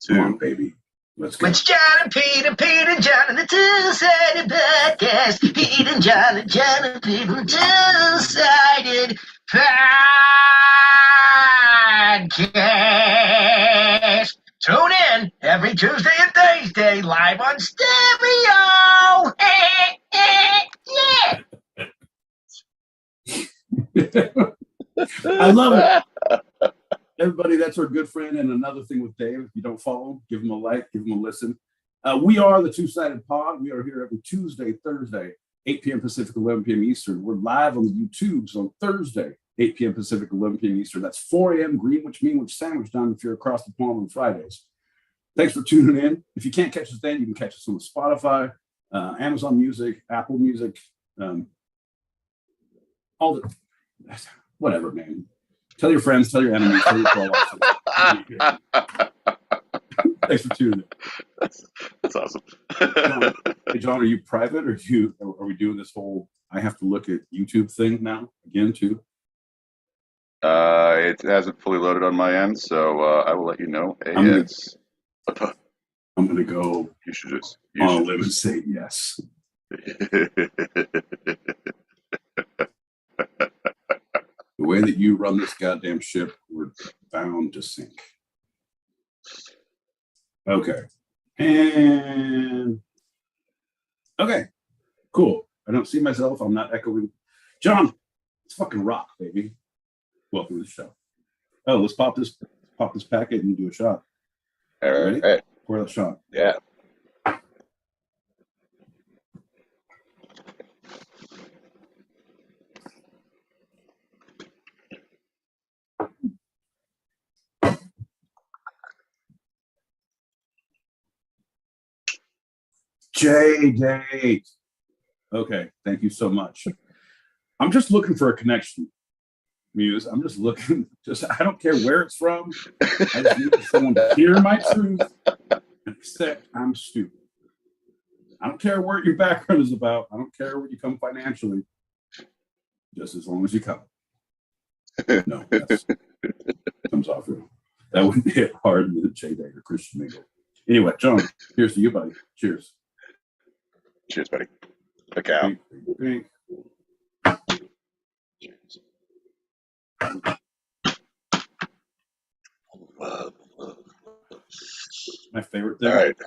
Come on, baby. Let's go. It's John and Pete and John and the Two-Sided Podcast. Pete and John and Pete and Two-Sided Podcast. Tune in every Tuesday and Thursday live on stereo. Yeah. I love it. Everybody, that's our good friend. And another thing with Dave, if you don't follow him, give him a like, give him a listen. We are the Two-Sided Pod. We are here every Tuesday, Thursday, 8 p.m. Pacific, 11 p.m. Eastern. We're live on the YouTubes on Thursday, 8 p.m. Pacific, 11 p.m. Eastern. That's 4 a.m. Greenwich, Meanwich Sandwich time if you're across the pond on Fridays. Thanks for tuning in. If you can't catch us then, you can catch us on Spotify, Amazon Music, Apple Music, all the, whatever, man. Tell your friends, tell your enemies, tell your followers. Thanks for tuning in. That's awesome. John, are you private, or are we doing this whole I have to look at YouTube thing now again too? It hasn't fully loaded on my end, so I will let you know. I'm gonna go. You should just on a limb and say yes. The way that you run this goddamn ship, we're bound to sink. Okay. And okay, cool. I don't see myself. I'm not echoing. John, it's fucking rock, baby. Welcome to the show. Oh, let's pop this packet and do a shot. All right. Ready? Hey. Pour the shot. Yeah. J-Date. Okay, thank you so much. I'm just looking for a connection, Muse. I'm just looking, I don't care where it's from. I just need someone to hear my truth and accept I'm stupid. I don't care what your background is about. I don't care what you come financially. Just as long as you come. No, that comes off real. That wouldn't hit hard in the J-Date or Christian Mingle. Anyway, John, here's to you, buddy. Cheers. Cheers, buddy. Look out. Pink. Cheers. My favorite thing. All right.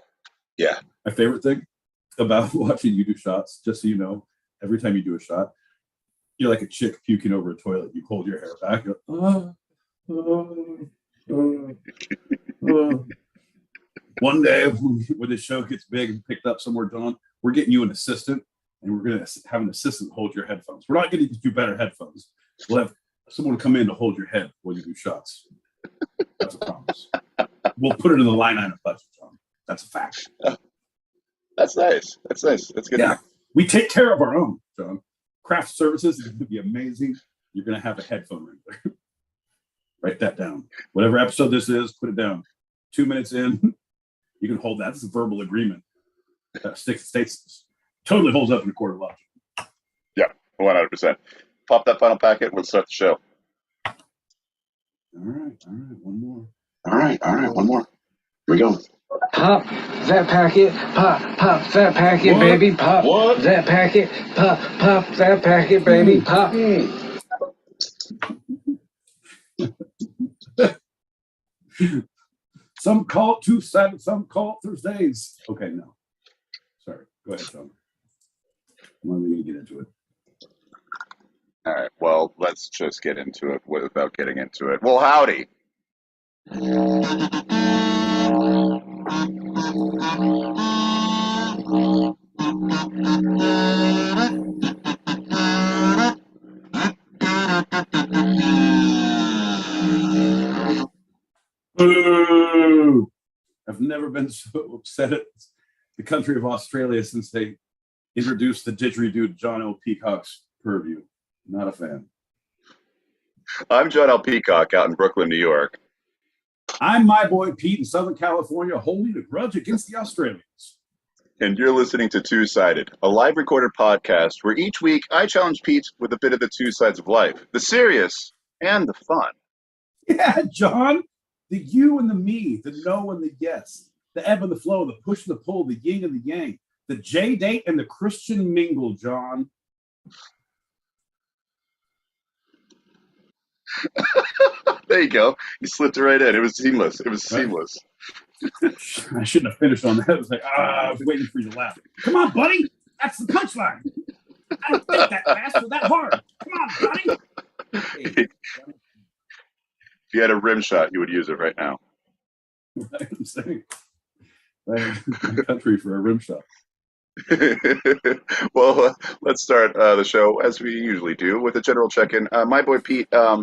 Yeah. My favorite thing about watching you do shots, just so you know, every time you do a shot, you're like a chick puking over a toilet. You hold your hair back. One day when the show gets big and picked up somewhere, John, we're getting you an assistant, and we're going to have an assistant hold your headphones. We're not going to get you better headphones. We'll have someone come in to hold your head while you do shots. That's a promise. We'll put it in the line item budget, John. That's a fact. That's nice. That's nice. That's good. Yeah, we take care of our own, John. Craft services is going to be amazing. You're going to have a headphone wrangler. Write that down. Whatever episode this is, put it down. 2 minutes in, you can hold that. This is a verbal agreement. States totally holds up in a court of law. Yeah, 100%. Pop that final packet. We'll start the show. All right. One more. All right. One more. Here we go. Pop that packet, pop that packet, what? Baby, pop what? that packet, pop that packet, baby, pop. Some call it Two-Sided, some call it Thursdays. Okay, no. Sorry. Go ahead, John. I'm not going to get into it. All right. Well, let's just get into it without getting into it. Well, howdy. Boo! I've never been so upset at the country of Australia since they introduced the didgeridoo to John L. Peacock's purview. Not a fan. I'm John L. Peacock out in Brooklyn, New York. I'm my boy Pete in Southern California, holding a grudge against the Australians. And you're listening to Two-Sided, a live recorded podcast where each week I challenge Pete with a bit of the two sides of life, the serious and the fun. Yeah, John. The you and the me, the no and the yes, the ebb and the flow, the push and the pull, the yin and the yang, the J date and the Christian mingle, John. There you go. You slipped it right in. It was seamless. It was seamless. I shouldn't have finished on that. It was like, I was waiting for you to laugh. Come on, buddy. That's the punchline. I don't think that fast or that hard. Come on, buddy. Hey. If you had a rim shot, you would use it right now. I'm saying, country for a rim shot. Well, let's start the show as we usually do with a general check-in. My boy Pete, how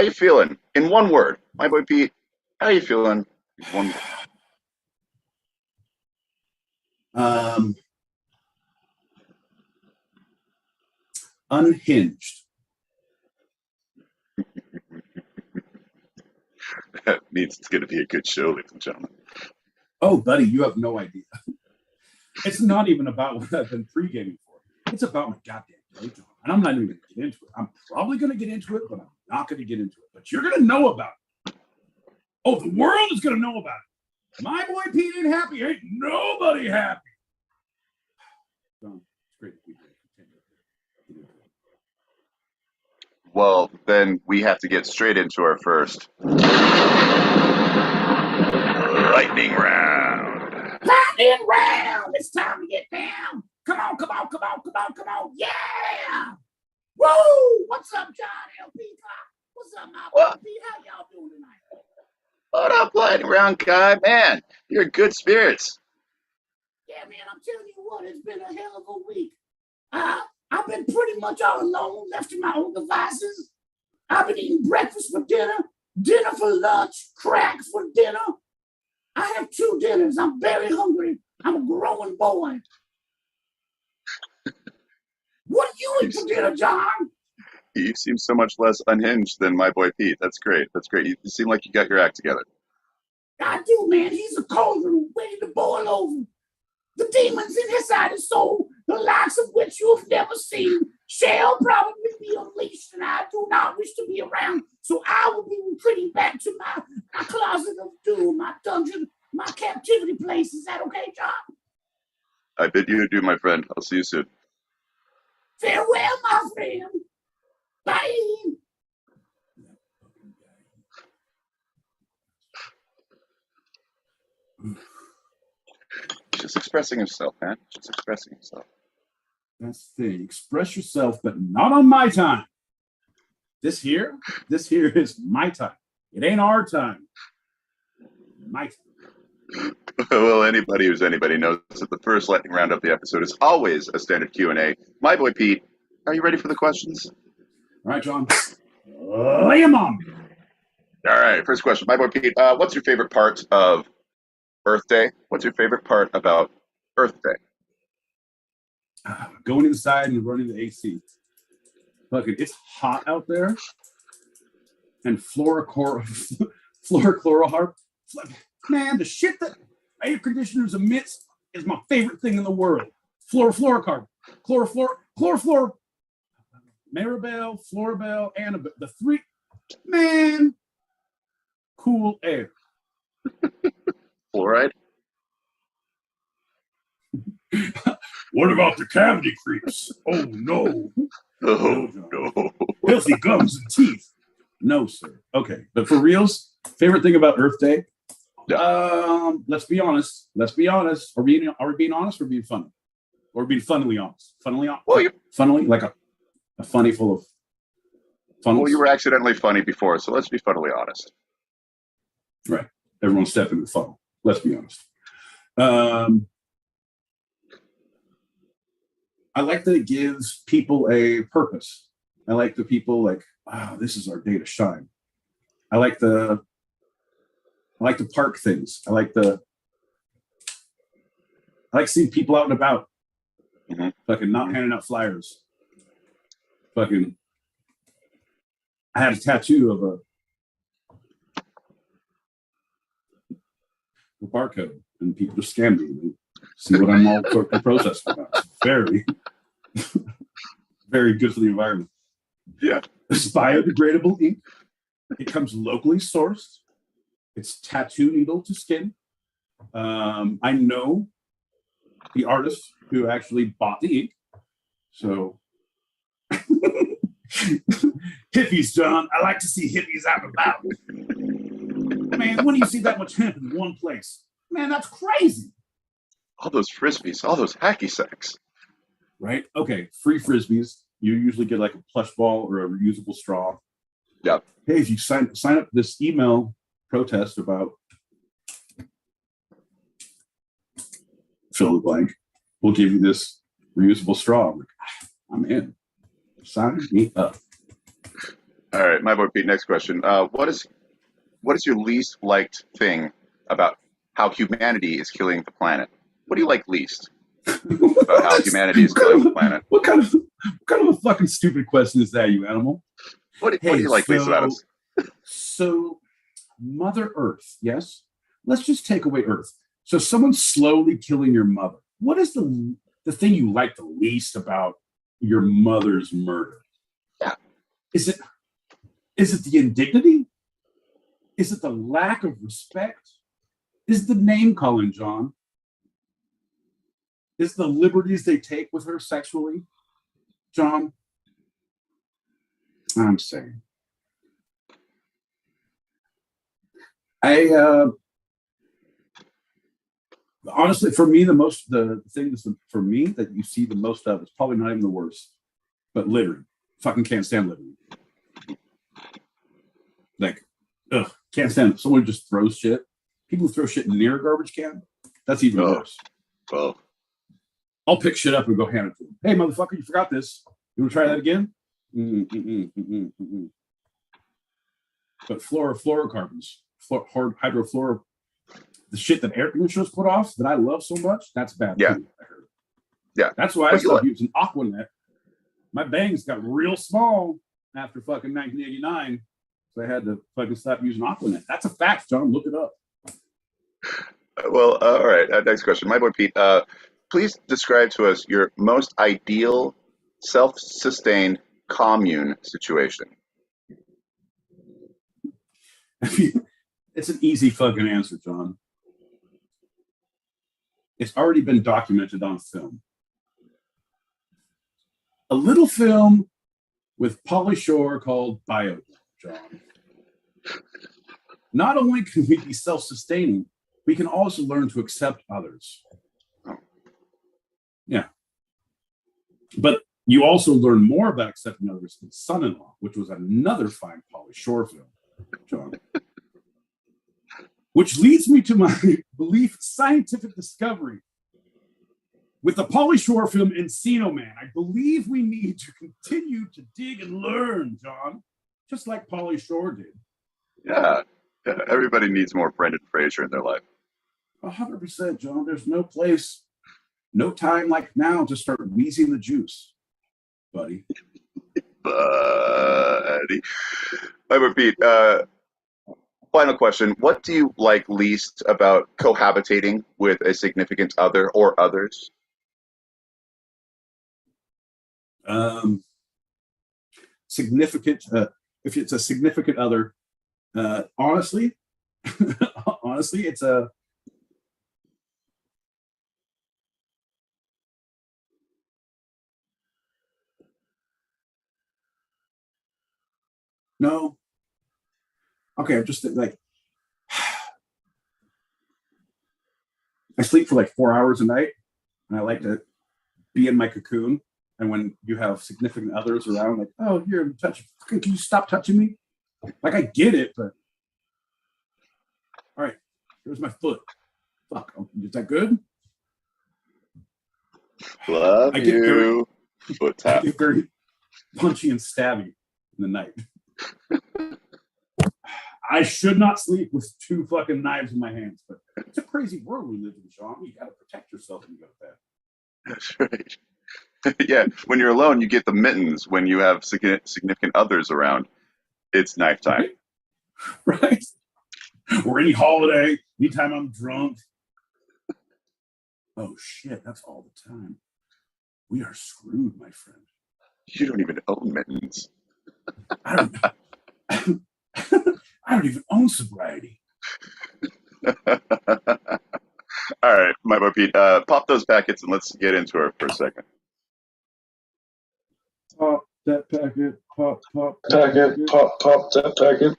you feeling? In one word, my boy Pete, how you feeling? In one word. Unhinged. That means it's going to be a good show, ladies and gentlemen. Oh, buddy, you have no idea. It's not even about what I've been pre-gaming for. It's about my goddamn day job. And I'm not even going to get into it. I'm probably going to get into it, but I'm not going to get into it. But you're going to know about it. Oh, the world is going to know about it. My boy Pete ain't happy. Ain't nobody happy. It's great to be here. Well, then we have to get straight into our first lightning round. Lightning round! It's time to get down. Come on, come on, come on, come on, come on. Yeah! Woo! What's up, John LP? What's up, my boy Pete? How y'all doing tonight? What up, lightning round guy? Man, you're in good spirits. Yeah, man, I'm telling you what, it's been a hell of a week. I've been pretty much all alone, left to my own devices. I've been eating breakfast for dinner, dinner for lunch, cracks for dinner. I have 2 dinners. I'm very hungry. I'm a growing boy. What do you eat for dinner, John? You seem so much less unhinged than my boy Pete. That's great. That's great. You seem like you got your act together. I do, man. He's a cauldron ready to boil over. The demons in his side and soul, the likes of which you have never seen, shall probably be unleashed, and I do not wish to be around. So I will be retreating back to my closet of doom, my dungeon, my captivity place. Is that okay, John? I bid you adieu, my friend. I'll see you soon. Farewell, my friend. Bye. Just expressing himself, man. Just expressing himself. That's the thing. Express yourself, but not on my time. This here is my time. It ain't our time. My time. Well, anybody who's anybody knows that the first lightning round of the episode is always a standard Q&A. My boy Pete, are you ready for the questions? All right, John. Lay 'em on me. All right, first question. My boy Pete, what's your favorite part of Earth Day? What's your favorite part about Earth Day? Going inside and running the AC. Fucking, it's hot out there. And fluorochloroharp. Man, the shit that air conditioners emits is my favorite thing in the world. Fluorocarbon. Chlorofluor. Maribel, Floribel, Annabelle. The 3. Man. Cool air. Fluoride? What about the cavity creeps? Oh, no. Oh, no. Filthy gums and teeth. No, sir. Okay, but for reals, favorite thing about Earth Day? Yeah. Let's be honest. Are we being honest or being funny? Or being funnily honest? Funnily honest? Well, funnily? Like a funny full of funnels? Well, you were accidentally funny before, so let's be funnily honest. Right. Everyone step in the funnel. Let's be honest. I like that it gives people a purpose. I like the people like, wow, this is our day to shine. I like the park things. I like seeing people out and about. Mm-hmm. Fucking not handing out flyers. Fucking, I had a tattoo of a barcode, and people just scan me and see what I'm all processed about. It's very, very good for the environment. Yeah. It's biodegradable ink. It comes locally sourced. It's tattoo needle to skin. I know the artist who actually bought the ink. So hippies, John. I like to see hippies out and about. Man, when do you see that much hemp in one place? Man, that's crazy. All those frisbees, all those hacky sacks. Right? Okay, free frisbees. You usually get like a plush ball or a reusable straw. Yep. Hey, if you sign up for this email protest about fill the blank, we'll give you this reusable straw. I'm in. Sign me up. All right, my boy Pete. Next question. What is your least liked thing about how humanity is killing the planet? What do you like least about how humanity is killing the planet? What kind of a fucking stupid question is that, you animal? What do you like least about us? So, Mother Earth, yes? Let's just take away Earth. So someone's slowly killing your mother. What is the thing you like the least about your mother's murder? Yeah. Is it the indignity? Is it the lack of respect? Is the name calling, John? Is the liberties they take with her sexually, John? I'm saying. Honestly, for me, the thing that's for me that you see the most of is probably not even the worst, but littering. Fucking can't stand littering. Like, ugh, can't stand it. Someone just throws shit. People who throw shit near a garbage can, that's even worse. Well, I'll pick shit up and go hand it to them. Hey, motherfucker, you forgot this. You want to try that again? But fluorocarbons, hydrofluoro, the shit that air conditioners put off that I love so much, that's bad too, I heard. Yeah. That's why I stopped using Aquanet. My bangs got real small after fucking 1989. So I had to fucking stop using Aquanet. That's a fact, John. Look it up. Well, all right. Next question. My boy Pete, please describe to us your most ideal self-sustained commune situation. It's an easy fucking answer, John. It's already been documented on film. A little film with Pauly Shore called Bio, John. Not only can we be self-sustaining, we can also learn to accept others. Yeah. But you also learn more about accepting others in Son-in-Law, which was another fine Pauly Shore film, John. Which leads me to my belief scientific discovery. With the Pauly Shore film Encino Man, I believe we need to continue to dig and learn, John, just like Pauly Shore did. Yeah. Everybody needs more Brendan Fraser in their life. 100%, John. There's no place, no time like now to start wheezing the juice, buddy. Buddy. My boy Pete, final question. What do you like least about cohabitating with a significant other or others? Significant, if it's a significant other, honestly, it's a no. Okay, I'm just like I sleep for like 4 hours a night, and I like to be in my cocoon. And when you have significant others around, like, oh, you're touching, can you stop touching me? Like, I get it, but all right, here's my foot. Fuck, is that good? Love you. Foot tap. I get very punchy and stabby in the night. I should not sleep with 2 fucking knives in my hands, but it's a crazy world we live in, Sean. You got to protect yourself when you go to bed. That's right. Yeah, when you're alone, you get the mittens. When you have significant others around, it's knife time. Right? Or any holiday, anytime I'm drunk. Oh, shit, that's all the time. We are screwed, my friend. You don't even own mittens. I don't even own sobriety. All right, my boy Pete, pop those packets and let's get into it for a second. Pop that packet. Pop That packet.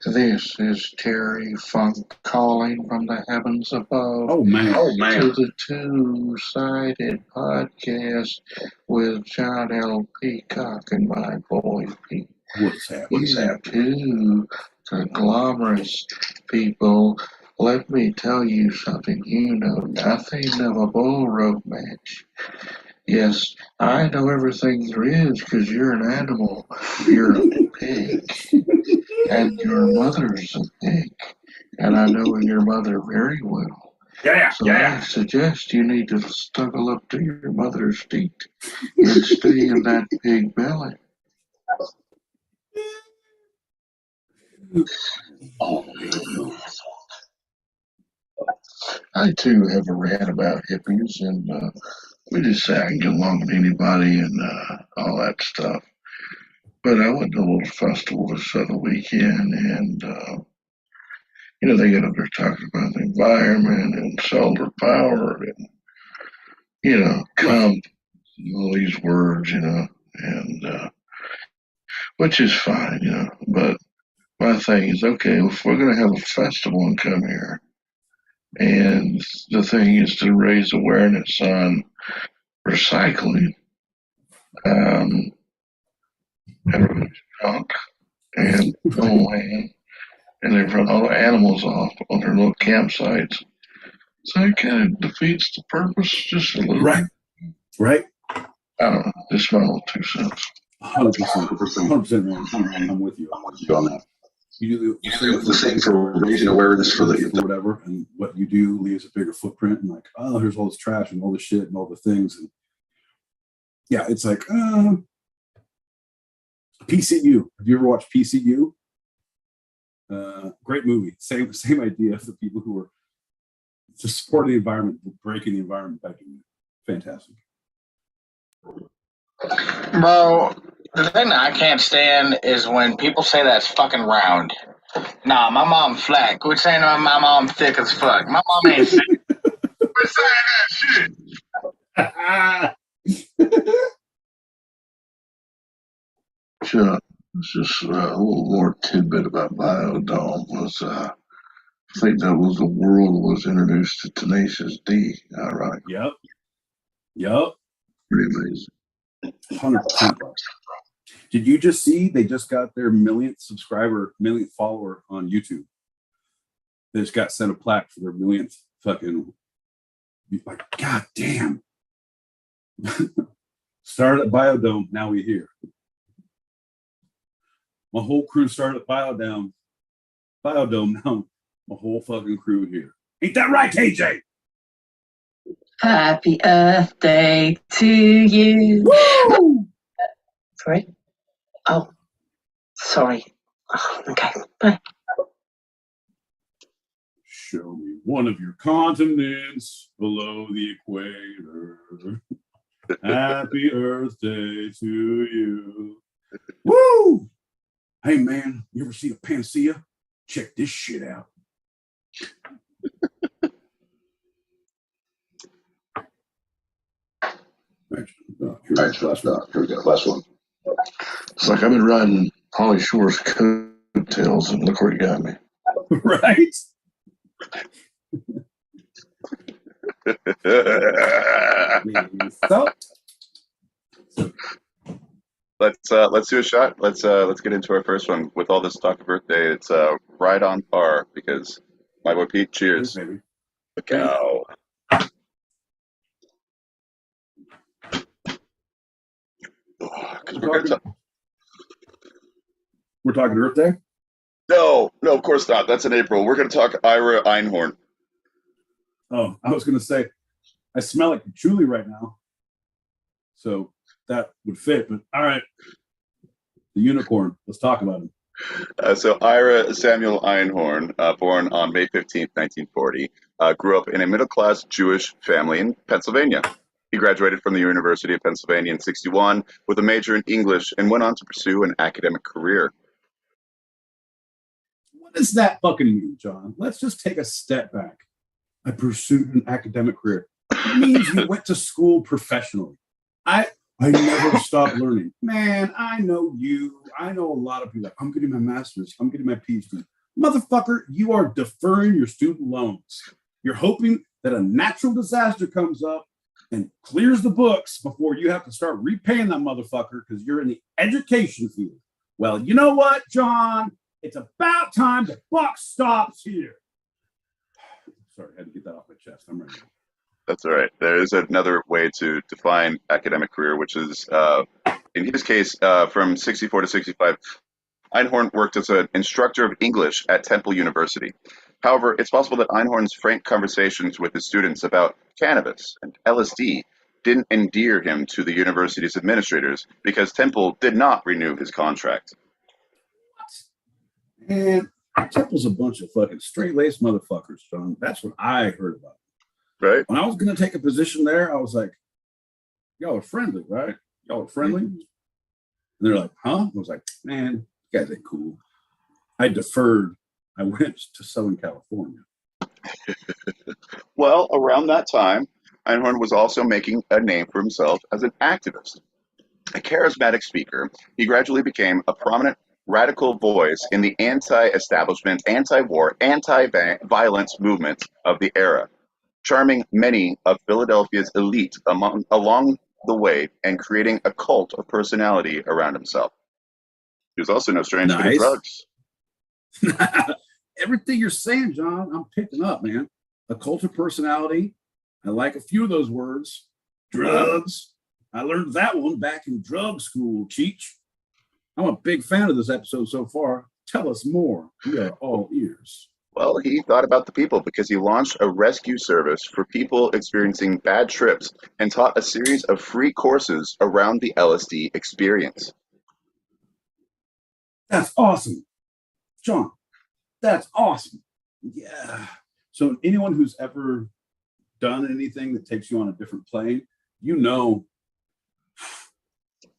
This is Terry Funk calling from the heavens above. Oh man. To the two-sided podcast with John L. Peacock and my boy Pete. What's happening? Two conglomerate people. Let me tell you something. You know nothing of a bull rope match. Yes, I know everything there is because you're an animal. You're a pig. And your mother's a pig. And I know your mother very well. So I suggest you need to snuggle up to your mother's feet and stay in that pig belly. I too have a rant about hippies, and we just say I can get along with anybody and all that stuff. But I went to a little festival this other weekend, and they get up there talking about the environment and solar power, and all these words, and which is fine, But my thing is, okay, if we're going to have a festival and come here, and the thing is to raise awareness on recycling, everybody's drunk and go land, and they run all the animals off on their little campsites. So it kind of defeats the purpose just a little. Right. I don't know. Just my little 2 cents. 100% wrong. I'm with you on that. You do The thing for raising awareness for whatever, and what you do leaves a bigger footprint. And like, oh, here's all this trash and all this shit and all the things. And yeah, it's like PCU. Have you ever watched PCU? Great movie. Same idea of the people who were just supporting the environment, breaking the environment back in. Fantastic. Bro, the thing that I can't stand is when people say that's fucking round. Nah, my mom flat. Quit saying my mom thick as fuck. My mom ain't thick. Quit saying that shit. Sure. It's just a little more tidbit about Biodome was I think that was the world was introduced to Tenacious D. Ironic. Yep. Pretty amazing. 100%. Did you just see they just got their millionth follower on YouTube? They just got sent a plaque for their millionth fucking, like, god damn. Started at Biodome, now we here. My whole crew started at Biodome, now my whole fucking crew here. Ain't that right, KJ? Happy Earth Day to you. Woo! Sorry? Oh, sorry. Oh, okay, bye. Show me one of your continents below the equator. Happy Earth Day to you. Woo! Hey man, you ever see a panacea? Check this shit out. Here we go. Last one. It's like I've been riding Holly Shore's coattails, and look where he got me. Right? Let's do a shot. Let's get into our first one. With all this talk of Earth Day, it's right on par because my boy Pete, cheers. Baby. Cow. We're talking Earth Day? No, of course not. That's in April. We're going to talk Ira Einhorn. Oh, I was going to say, I smell like patchouli right now. So that would fit. But all right, the unicorn. Let's talk about him. So Ira Samuel Einhorn, born on May 15th, 1940, grew up in a middle-class Jewish family in Pennsylvania. He graduated from the University of Pennsylvania in '61 with a major in English and went on to pursue an academic career. does that fucking mean, John? Let's just take a step back. I pursued an academic career. It means you went to school professionally. I never stopped learning. Man, I know you. I know a lot of people. I'm getting my master's. I'm getting my PhD. Motherfucker, you are deferring your student loans. You're hoping that a natural disaster comes up and clears the books before you have to start repaying that motherfucker because you're in the education field. Well, you know what, John? It's about time the buck stops here. Sorry, I had to get that off my chest. I'm ready. That's all right. There is another way to define academic career, which is, in his case, from 64 to 65, Einhorn worked as an instructor of English at Temple University. However, it's possible that Einhorn's frank conversations with his students about cannabis and LSD didn't endear him to the university's administrators because Temple did not renew his contract. And Temple's a bunch of fucking straight-laced motherfuckers, John. That's what I heard about. Right? When I was going to take a position there, I was like, y'all are friendly, right? Y'all are friendly? And they're like, huh? I was like, man, you guys ain't cool. I deferred. I went to Southern California. Well, around that time, Einhorn was also making a name for himself as an activist. A charismatic speaker, he gradually became a prominent radical voice in the anti-establishment, anti-war, anti-violence movement of the era, charming many of Philadelphia's elite along the way and creating a cult of personality around himself. He was also no stranger to drugs. Everything you're saying, John, I'm picking up, man. A cult of personality. I like a few of those words. Drugs. I learned that one back in drug school, Cheech. I'm a big fan of this episode so far. Tell us more. We are all ears. Well, he thought about the people because he launched a rescue service for people experiencing bad trips and taught a series of free courses around the LSD experience. That's awesome. John, that's awesome. Yeah. So anyone who's ever done anything that takes you on a different plane, you know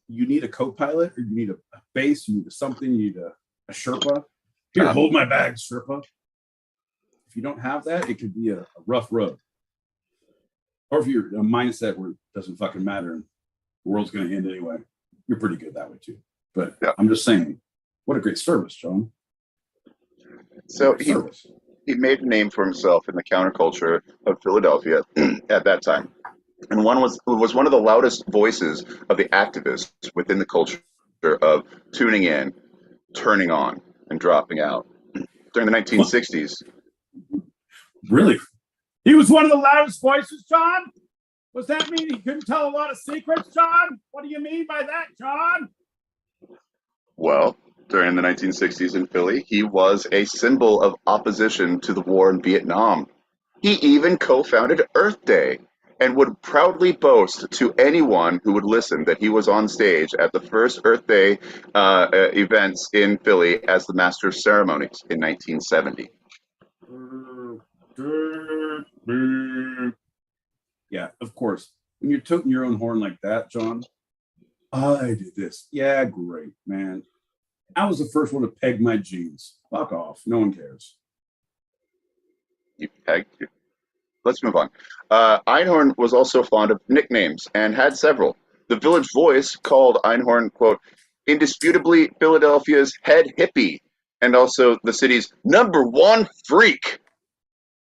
you need a co-pilot or you need a base, you need something, you need a Sherpa. Here, hold my bag, Sherpa. If you don't have that, it could be a rough road. Or if you're a mindset where it doesn't fucking matter and the world's going to end anyway, you're pretty good that way too. But yeah. I'm just saying, what a great service, John. So he made a name for himself in the counterculture of Philadelphia at that time. And was one of the loudest voices of the activists within the culture of tuning in, turning on, and dropping out. During the 1960s. Really? He was one of the loudest voices, John? Does that mean he couldn't tell a lot of secrets, John? What do you mean by that, John? Well, during the 1960s in Philly, he was a symbol of opposition to the war in Vietnam. He even co-founded Earth Day and would proudly boast to anyone who would listen that he was on stage at the first Earth Day events in Philly as the Master of Ceremonies in 1970. Yeah, of course. When you're tooting your own horn like that, John, I did this. Yeah, great, man. I was the first one to peg my jeans. Fuck off. No one cares. You pegged? Let's move on. Einhorn was also fond of nicknames and had several. The Village Voice called Einhorn, quote, indisputably Philadelphia's head hippie and also the city's #1 freak.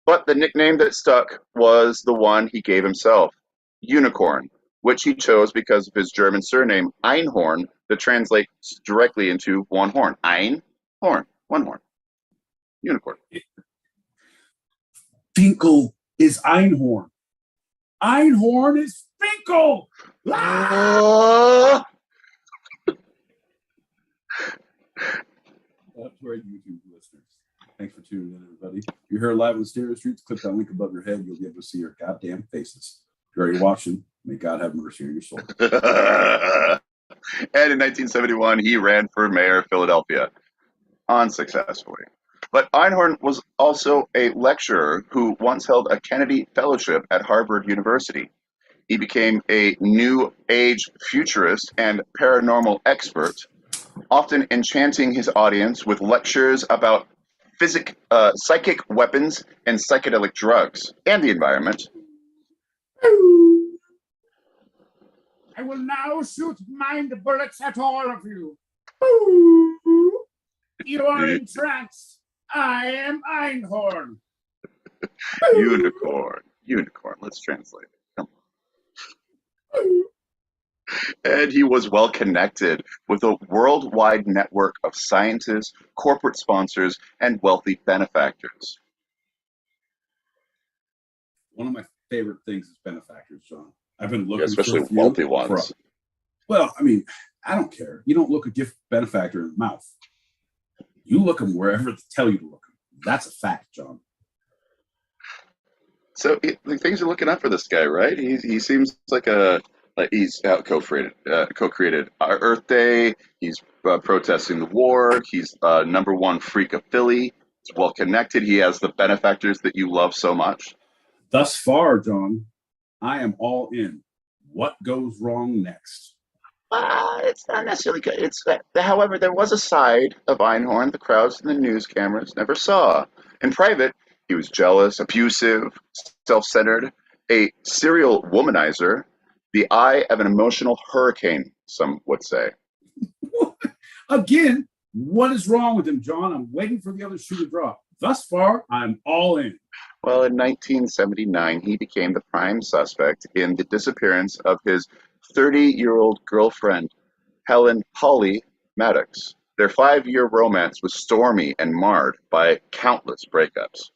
But the nickname that stuck was the one he gave himself, Unicorn, which he chose because of his German surname, Einhorn, that translates directly into one horn. Einhorn, one horn. Unicorn. Finkel is Einhorn. Einhorn is Finkel. Ah! That's for our YouTube listeners. Thanks for tuning in, everybody. If you're here live on Stereo Streets, click that link above your head. You'll be able to see your goddamn faces. If you're already watching, may God have mercy on your soul. And in 1971, he ran for mayor of Philadelphia, unsuccessfully. But Einhorn was also a lecturer who once held a Kennedy Fellowship at Harvard University. He became a New Age futurist and paranormal expert, often enchanting his audience with lectures about psychic weapons, and psychedelic drugs, and the environment. I will now shoot mind bullets at all of you. You are in trance. I am Einhorn. Unicorn. Let's translate it. Come on. And he was well connected with a worldwide network of scientists, corporate sponsors, and wealthy benefactors. One of my favorite things is benefactors, John. I've been looking Especially for a few wealthy ones. Well, I mean, I don't care. You don't look a gift benefactor in the mouth. You look them wherever they tell you to look them. That's a fact, John. So things are looking up for this guy, right? He seems like he's co-created Earth Day. He's protesting the war. He's #1 freak of Philly. He's well connected. He has the benefactors that you love so much. Thus far, John, I am all in. What goes wrong next? It's not necessarily good. However, there was a side of Einhorn the crowds and the news cameras never saw. In private, he was jealous, abusive, self-centered, a serial womanizer, the eye of an emotional hurricane, some would say. Again, what is wrong with him, John? I'm waiting for the other shoe to drop. Thus far, I'm all in. Well, in 1979, he became the prime suspect in the disappearance of his 30-year-old girlfriend, Holly Maddox. Their 5-year romance was stormy and marred by countless breakups.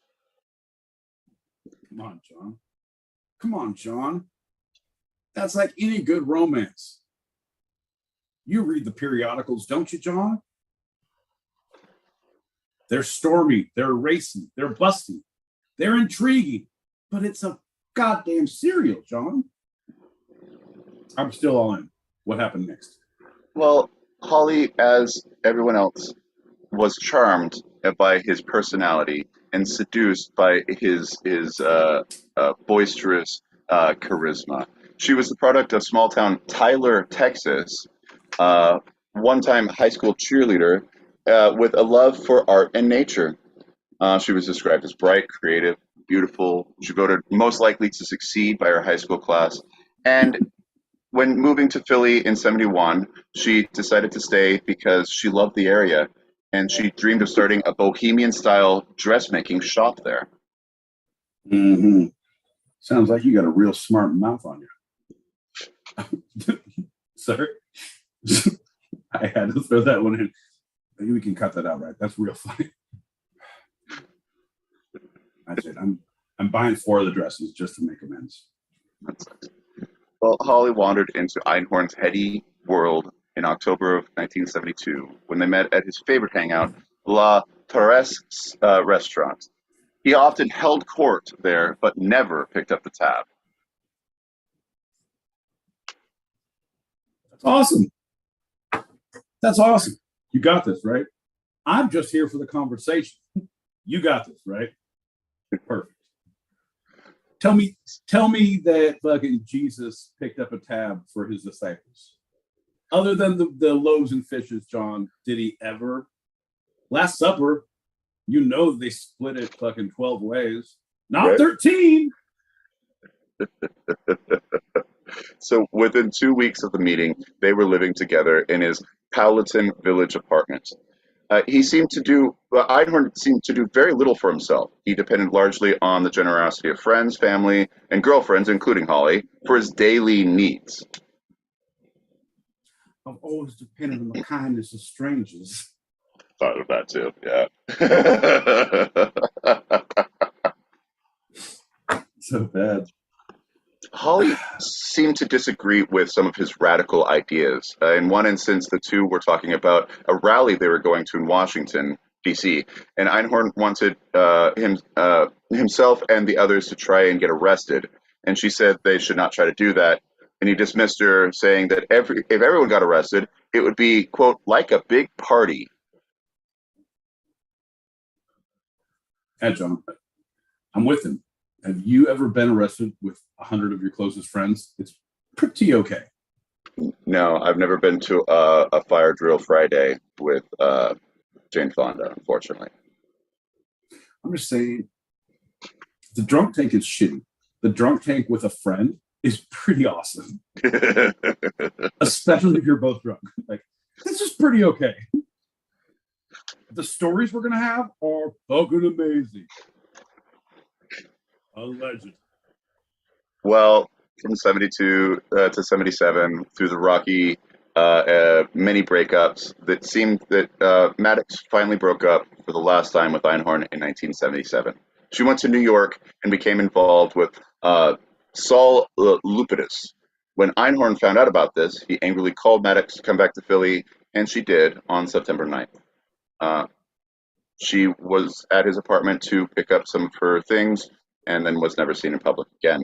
Come on, John. That's like any good romance. You read the periodicals, don't you, John? They're stormy, they're racy, they're busty, they're intriguing, but it's a goddamn serial, John. I'm still all in. What happened next? Well, Holly, as everyone else, was charmed by his personality and seduced by his boisterous charisma. She was the product of small town Tyler, Texas, one-time high school cheerleader with a love for art and nature. She was described as bright, creative, beautiful. She voted most likely to succeed by her high school class. And when moving to Philly in '71, she decided to stay because she loved the area and she dreamed of starting a bohemian-style dressmaking shop there. Mm-hmm. Sounds like you got a real smart mouth on you. Sir, I had to throw that one in. Maybe we can cut that out, right? That's real funny. That's it. I'm buying 4 of the dresses just to make amends. Well, Holly wandered into Einhorn's heady world in October of 1972 when they met at his favorite hangout, La Torres restaurant. He often held court there, but never picked up the tab. That's awesome. That's awesome. You got this, right? I'm just here for the conversation. You got this, right? Perfect. Tell me that fucking Jesus picked up a tab for his disciples. Other than the loaves and fishes, John, did he ever? Last Supper, you know they split it fucking 12 ways. Not right. 13. So within 2 weeks of the meeting, they were living together in his Powelton Village apartment. Einhorn seemed to do very little for himself. He depended largely on the generosity of friends, family, and girlfriends, including Holly, for his daily needs. I've always depended on the kindness of strangers. Thought of that too, yeah. So bad. Holly seemed to disagree with some of his radical ideas. In one instance, the two were talking about a rally they were going to in Washington, D.C., and Einhorn wanted himself and the others to try and get arrested, and she said they should not try to do that, and he dismissed her, saying that if everyone got arrested, it would be, quote, like a big party. Yeah, John, I'm with him. Have you ever been arrested with 100 of your closest friends? It's pretty okay. No, I've never been to a fire drill Friday with Jane Fonda, unfortunately. I'm just saying, the drunk tank is shitty. The drunk tank with a friend is pretty awesome, especially if you're both drunk. Like, this is pretty okay. The stories we're gonna have are fucking amazing. A legend. Well, from 72 to 77, through the rocky many breakups, that seemed that Maddox finally broke up for the last time with Einhorn in 1977. She went to New York and became involved with Saul Lupitus. When Einhorn found out about this, he angrily called Maddox to come back to Philly, and she did on September 9th. She was at his apartment to pick up some of her things and then was never seen in public again.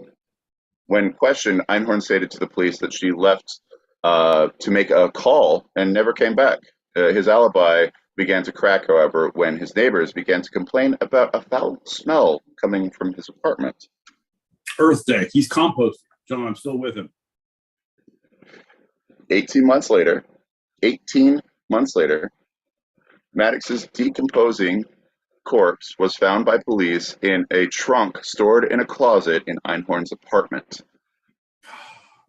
When questioned, Einhorn stated to the police that she left to make a call and never came back. His alibi began to crack, however, when his neighbors began to complain about a foul smell coming from his apartment. Earth Day. He's composting. John, I'm still with him. 18 months later, Maddox's decomposing corpse was found by police in a trunk stored in a closet in Einhorn's apartment.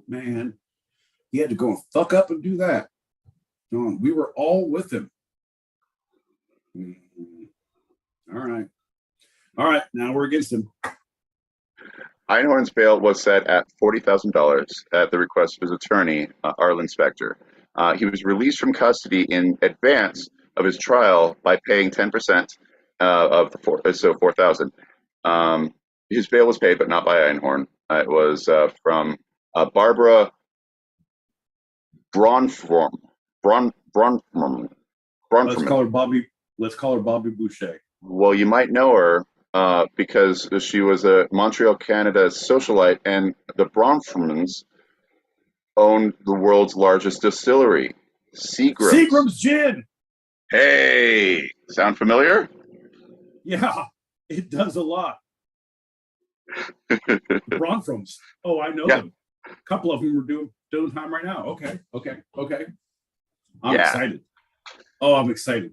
Man, he had to go and fuck up and do that. John, we were all with him. All right. Now we're against him. Einhorn's bail was set at $40,000 at the request of his attorney, Arlen Specter. He was released from custody in advance of his trial by paying 10% of the $4,000. His bail was paid, but not by Einhorn. It was from Barbara Bronfman. Let's call her Bobby Boucher. Well, you might know her because she was a Montreal, Canada socialite, and the Bronfmans owned the world's largest distillery, Seagram's Gin. Hey, sound familiar? Yeah, it does a lot. Bronfrums. Oh, I know them. A couple of them are doing time right now. Okay. I'm excited. Oh, I'm excited.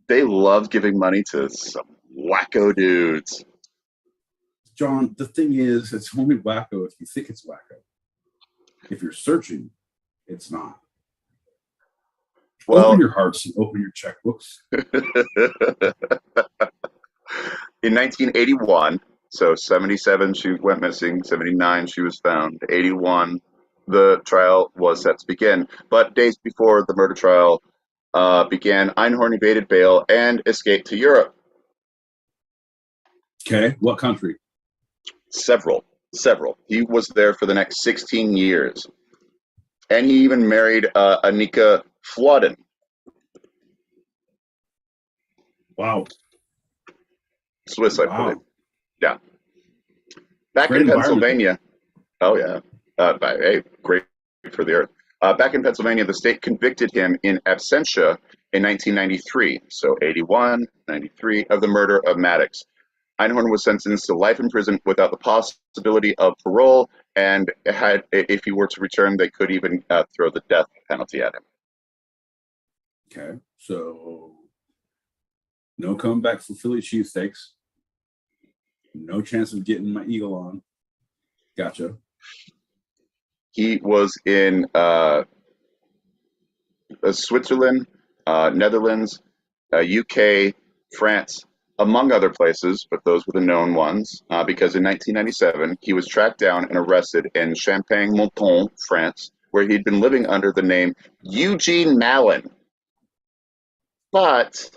They love giving money to some wacko dudes. John, the thing is, it's only wacko if you think it's wacko. If you're searching, it's not. Well, open your hearts and open your checkbooks. In 1981, so 77, she went missing. 79, she was found. 81, the trial was set to begin. But days before the murder trial began, Einhorn evaded bail and escaped to Europe. Okay, what country? Several. He was there for the next 16 years. And he even married Annika Flodden. Wow. Swiss, I believe. Yeah. Back in Pennsylvania. Oh, yeah. Hey, great for the earth. Back in Pennsylvania, the state convicted him in absentia in 1993, so 81, 93, of the murder of Maddox. Einhorn was sentenced to life in prison without the possibility of parole, and if he were to return, they could even throw the death penalty at him. Okay, so no comeback for Philly cheesesteaks. No chance of getting my eagle on. Gotcha. He was in Switzerland, Netherlands, UK, France, among other places, but those were the known ones, because in 1997, he was tracked down and arrested in Champagne-Monton, France, where he'd been living under the name Eugene Mallon. But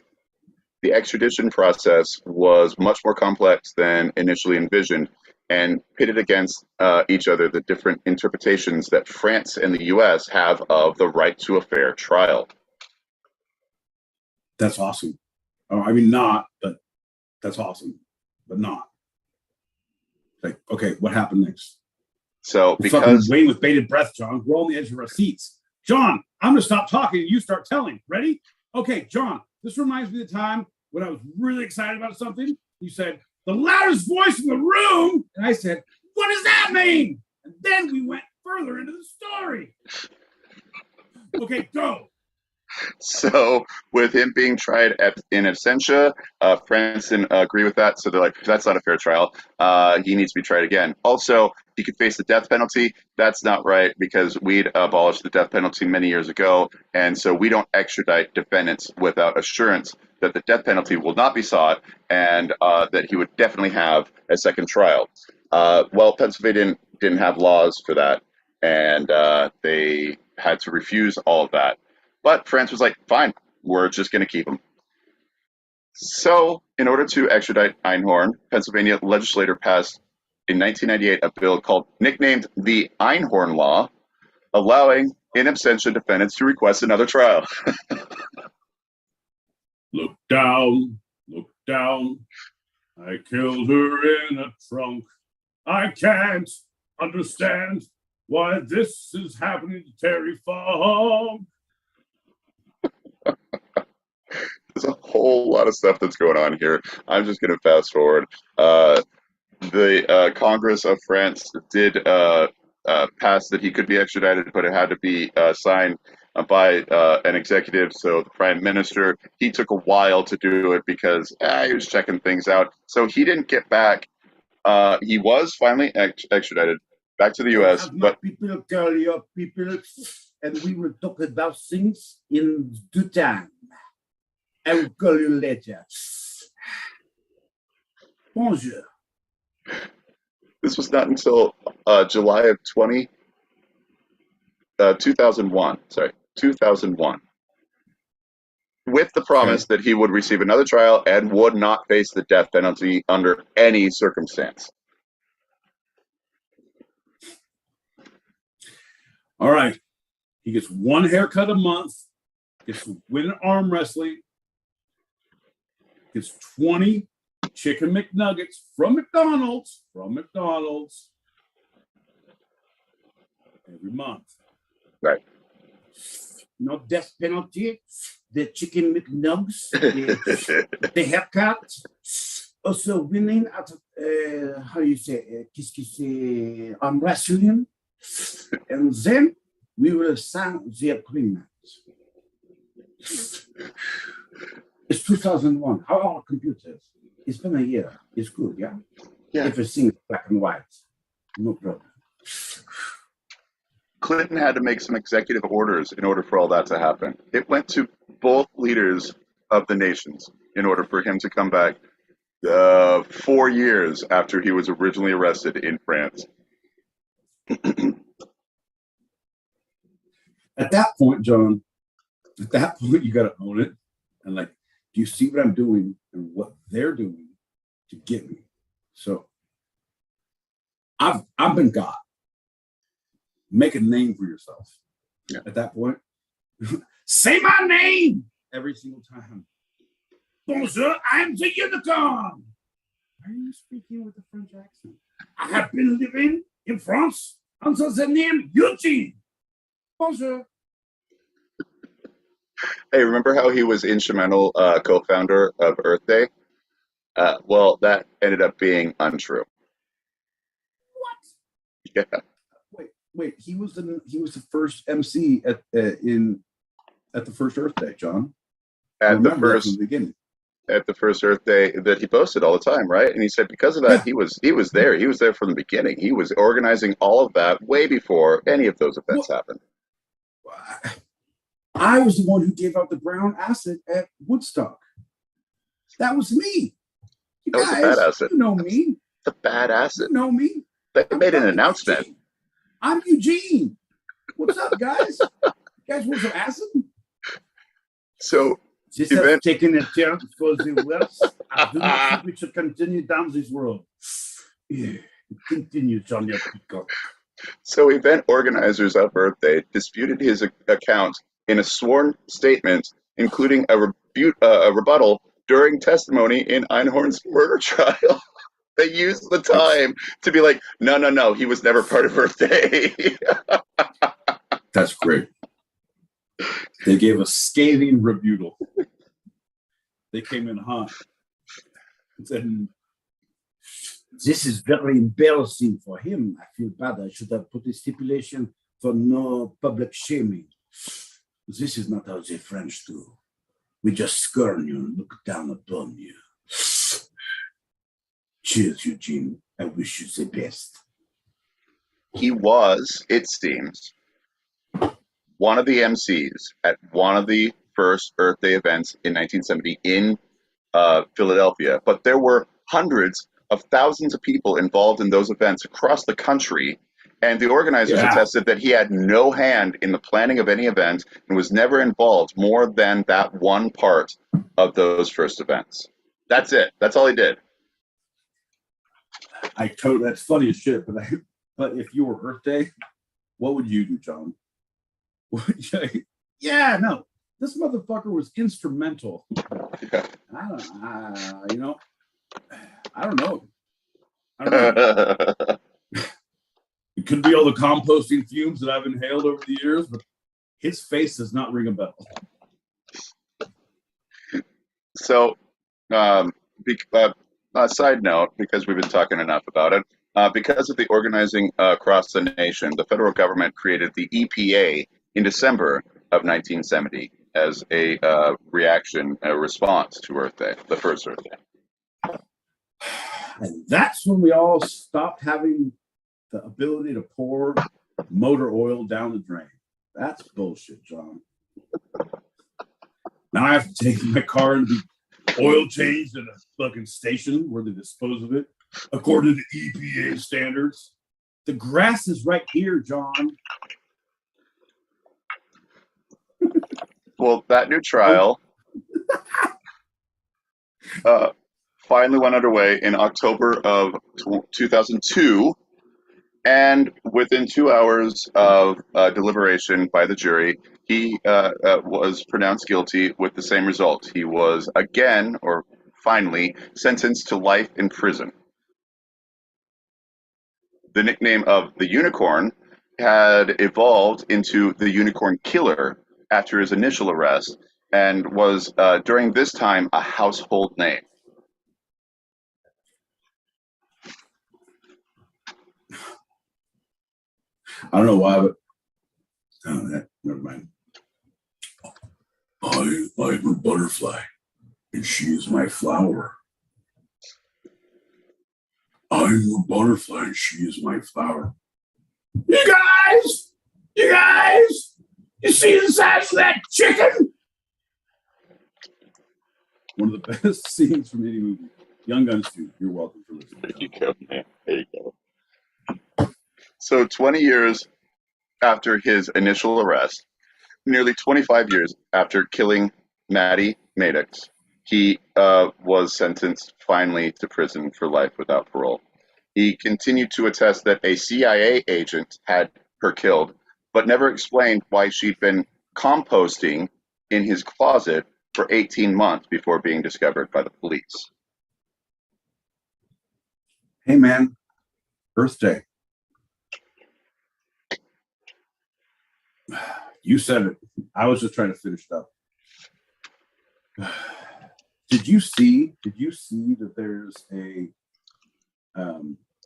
the extradition process was much more complex than initially envisioned and pitted against each other the different interpretations that France and the U.S. have of the right to a fair trial. That's awesome. Oh, I mean, not, but that's awesome, but not. Like, okay, what happened next? So, we're because waiting with bated breath, John, we're on the edge of our seats. John, I'm gonna stop talking and you start telling. Ready? Okay, John, this reminds me of the time when I was really excited about something. You said, the loudest voice in the room. And I said, what does that mean? And then we went further into the story. Okay, go. So with him being tried in absentia, France didn't agree with that. So they're like, that's not a fair trial. He needs to be tried again. Also, he could face the death penalty. That's not right because we'd abolished the death penalty many years ago. And so we don't extradite defendants without assurance that the death penalty will not be sought and that he would definitely have a second trial. Well, Pennsylvania didn't have laws for that. And they had to refuse all of that. But France was like, fine, we're just going to keep him. So, in order to extradite Einhorn, Pennsylvania legislator passed in 1998 a bill nicknamed the Einhorn Law, allowing in absentia defendants to request another trial. Look down, I killed her in a trunk. I can't understand why this is happening to Terry Funk. There's a whole lot of stuff that's going on here. I'm just going to fast forward. The Congress of France did pass that he could be extradited, but it had to be signed by an executive. So the prime minister, he took a while to do it because he was checking things out. So he didn't get back. He was finally extradited back to the U.S. But people call your people, and we will talk about things in due time. I will call you later. Bonjour. This was not until July of 2001. Sorry, 2001. With the promise that he would receive another trial and would not face the death penalty under any circumstance. All right. He gets one haircut a month, gets to win arm wrestling, gets 20 chicken McNuggets from McDonald's every month. Right. No death penalty, the chicken McNuggets, the haircut, also winning at, how you say, arm wrestling. And then we will sign the agreement. It's 2001. How are computers? It's been a year. It's good, yeah? Yeah. Everything is black and white. No problem. Clinton had to make some executive orders in order for all that to happen. It went to both leaders of the nations in order for him to come back 4 years after he was originally arrested in France. At that point, John, you got to own it. And like, do you see what I'm doing and what they're doing to get me? So I've been got. Make a name for yourself. Yeah. At that point, say my name every single time. Bonjour, I'm the unicorn. Why are you speaking with a French accent? I have been living in France under the name Eugene. Bonjour. Hey, remember how he was instrumental co-founder of Earth Day? Well, that ended up being untrue. What? Yeah. Wait. He was the first MC at the first Earth Day, John. At the first Earth Day that he posted all the time, right? And he said because of that, he was there. He was there from the beginning. He was organizing all of that way before any of those events happened. I was the one who gave out the brown acid at Woodstock. That was me. You guys, was a bad acid. You know me. It's a bad acid. You know me. They made an announcement. Eugene. I'm Eugene. What's up, guys? You guys want some acid? So this has taken a turn for the worse. I do not think we should continue down this road. Yeah. Continue, John, your peacock. So event organizers of Earth Day disputed his account in a sworn statement, including a rebuttal during testimony in Einhorn's murder trial. They used the time to be like, no, he was never part of Earth Day. That's great. They gave a scathing rebuttal. They came in hot and said, this is very embarrassing for him. I feel bad. I should have put a stipulation for no public shaming. this is not how the French do. We just scorn you and look down upon you. Cheers, Eugene. I wish you the best. He was, it seems, one of the MCs at one of the first Earth Day events in 1970 in Philadelphia. But there were hundreds of thousands of people involved in those events across the country. And the organizers attested that he had no hand in the planning of any event and was never involved more than that one part of those first events. That's it. That's all he did. That's funny as shit, but if you were Earth Day, what would you do, John? Yeah, no. This motherfucker was instrumental. Yeah. I don't know. It could be all the composting fumes that I've inhaled over the years, but his face does not ring a bell. So, side note, because we've been talking enough about it, because of the organizing across the nation, the federal government created the EPA in December of 1970 as a response to Earth Day, the first Earth Day. And that's when we all stopped having the ability to pour motor oil down the drain. That's bullshit, John. Now I have to take my car and be oil changed at a fucking station where they dispose of it according to EPA standards. The grass is right here, John. Well, that new trial finally went underway in October of 2002. And within 2 hours of deliberation by the jury, he was pronounced guilty with the same result. He was again, or finally, sentenced to life in prison. The nickname of the Unicorn had evolved into the Unicorn Killer after his initial arrest and was, during this time, a household name. I don't know why, but never mind. I'm a butterfly, and she is my flower. I'm a butterfly, and she is my flower. You guys, you see the size of that chicken? One of the best scenes from any movie. Young Guns 2. You're welcome for listening. There you go, man. There you go. So 20 years after his initial arrest, nearly 25 years after killing Maddie Maddox, he was sentenced finally to prison for life without parole. He continued to attest that a CIA agent had her killed, but never explained why she'd been composting in his closet for 18 months before being discovered by the police. Hey, man, Earth Day. You said it. I was just trying to finish it up. Did you see that there's a